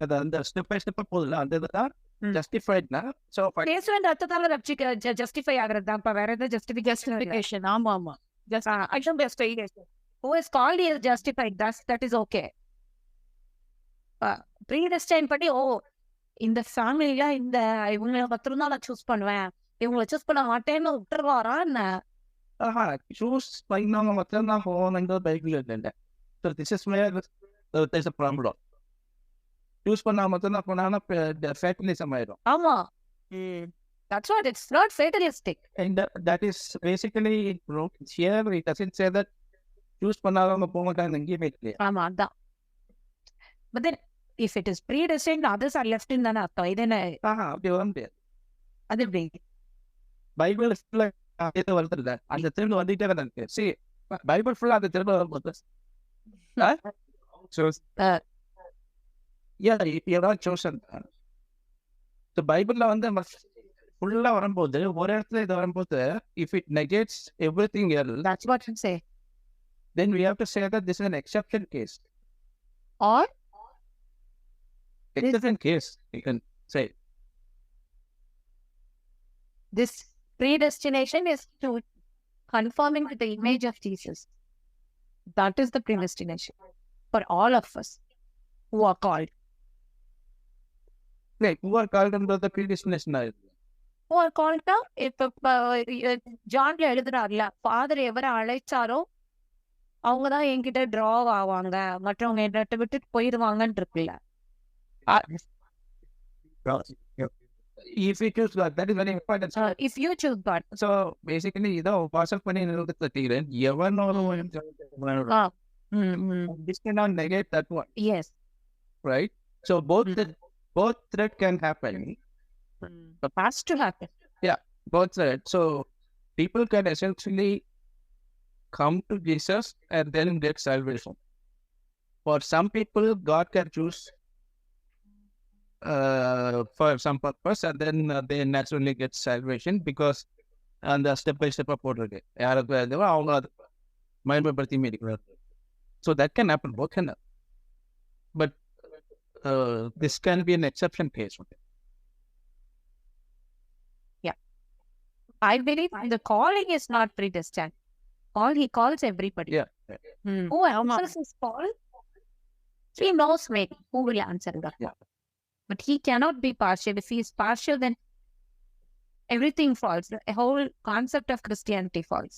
S9: அது அந்த ஸ்டெப் பை ஸ்டெப் போகுதுல, அந்த இதுதான் ஜஸ்டிஃபைட்னா. சோ
S4: பேசுவேன் அர்த்தத்தால ஜஸ்டிஃபை ஆகிறது தான். வேற எதாவது ஜஸ்டிஃபிகேஷன்?
S6: ஆமா ஆமா.
S4: Who is called, he is justified. That is okay. Predestined படி இந்த ஃபேமிலியா இந்த இவங்களை மாத்திரம் தான் நான் சூஸ் பண்ணுவேன், இவங்களை சூஸ் பண்ண மாட்டேன்னு விட்டுருவாரா என்ன?
S9: சூஸ் பண்ணவங்க மட்டும் தான் போகணுங்கிறது பைபிள் இல்லை. So this is where there is a problem. Choose பண்ணா மட்டும் தான் போனாங்கன்னா ஃபேட்டலிசம் ஆயிடும்.
S4: ஆமா. That's what it's not fatalistic.
S9: And that is basically here it doesn't say that choose பண்ணாதவங்க போக மாட்டாங்க எங்கேயுமே இல்லையா?
S4: ஆமா அதான். But then if it is predestined, others are left in தானே அர்த்தம். இது என்ன
S9: அப்படி வர முடியாது.
S4: அது எப்படி
S9: பைபிள் ஃபுல்லா இது வருது இல்ல, அந்த திரும்ப வந்துட்டே தான் இருக்கு. See, பைபிள் ஃபுல்லா அந்த திரும்ப வரும்போது yeah, you're not chosen. So பைபிள்ல வந்து ஃபுல்லா வரும்போது ஒரு இடத்துல இது வரும்போது if it negates everything else,
S4: that's what you say,
S9: then we have to say that this is an exception case.
S4: Or
S9: exception case, you can say.
S4: This predestination is to conforming with the image of Jesus. That is the predestination for all of us who are called.
S9: Like, who are called under the predestination?
S4: Who are called now? இப்ப ஜான்ல எழுதுறாருல, ஃபாதர் எவரை அழைச்சாரோ அவங்கதான் என்கிட்ட டிரா ஆவாங்க, மற்றவங்க என்னட்ட விட்டுட்டு போயிடுவாங்கன்னு இருக்குல்ல.
S9: If you choose God, that is very important.
S4: If you choose God.
S9: So basically, WhatsApp பண்ணி நிறுத்தீரன் எவனோ this cannot negate that one.
S4: Yes.
S9: Right? So both threat can happen.
S4: But has to happen.
S9: Yeah, both threat. So people can essentially come to Jesus and then get salvation. For some people, God can choose for some purpose and then they naturally get salvation because and the step by step போடுறது யாருக்கு அவங்க அது மயன்படுத்தி மேடிக்கிறார். So that can happen, both can happen. But this can be an exception case.
S4: Yeah, I believe the calling is not predestined. All he calls everybody.
S9: Yeah.
S4: Who answers his call, he knows maybe who will answer that.
S9: Yeah.
S4: But he cannot be partial. If he is partial, then everything falls. The whole concept of Christianity falls.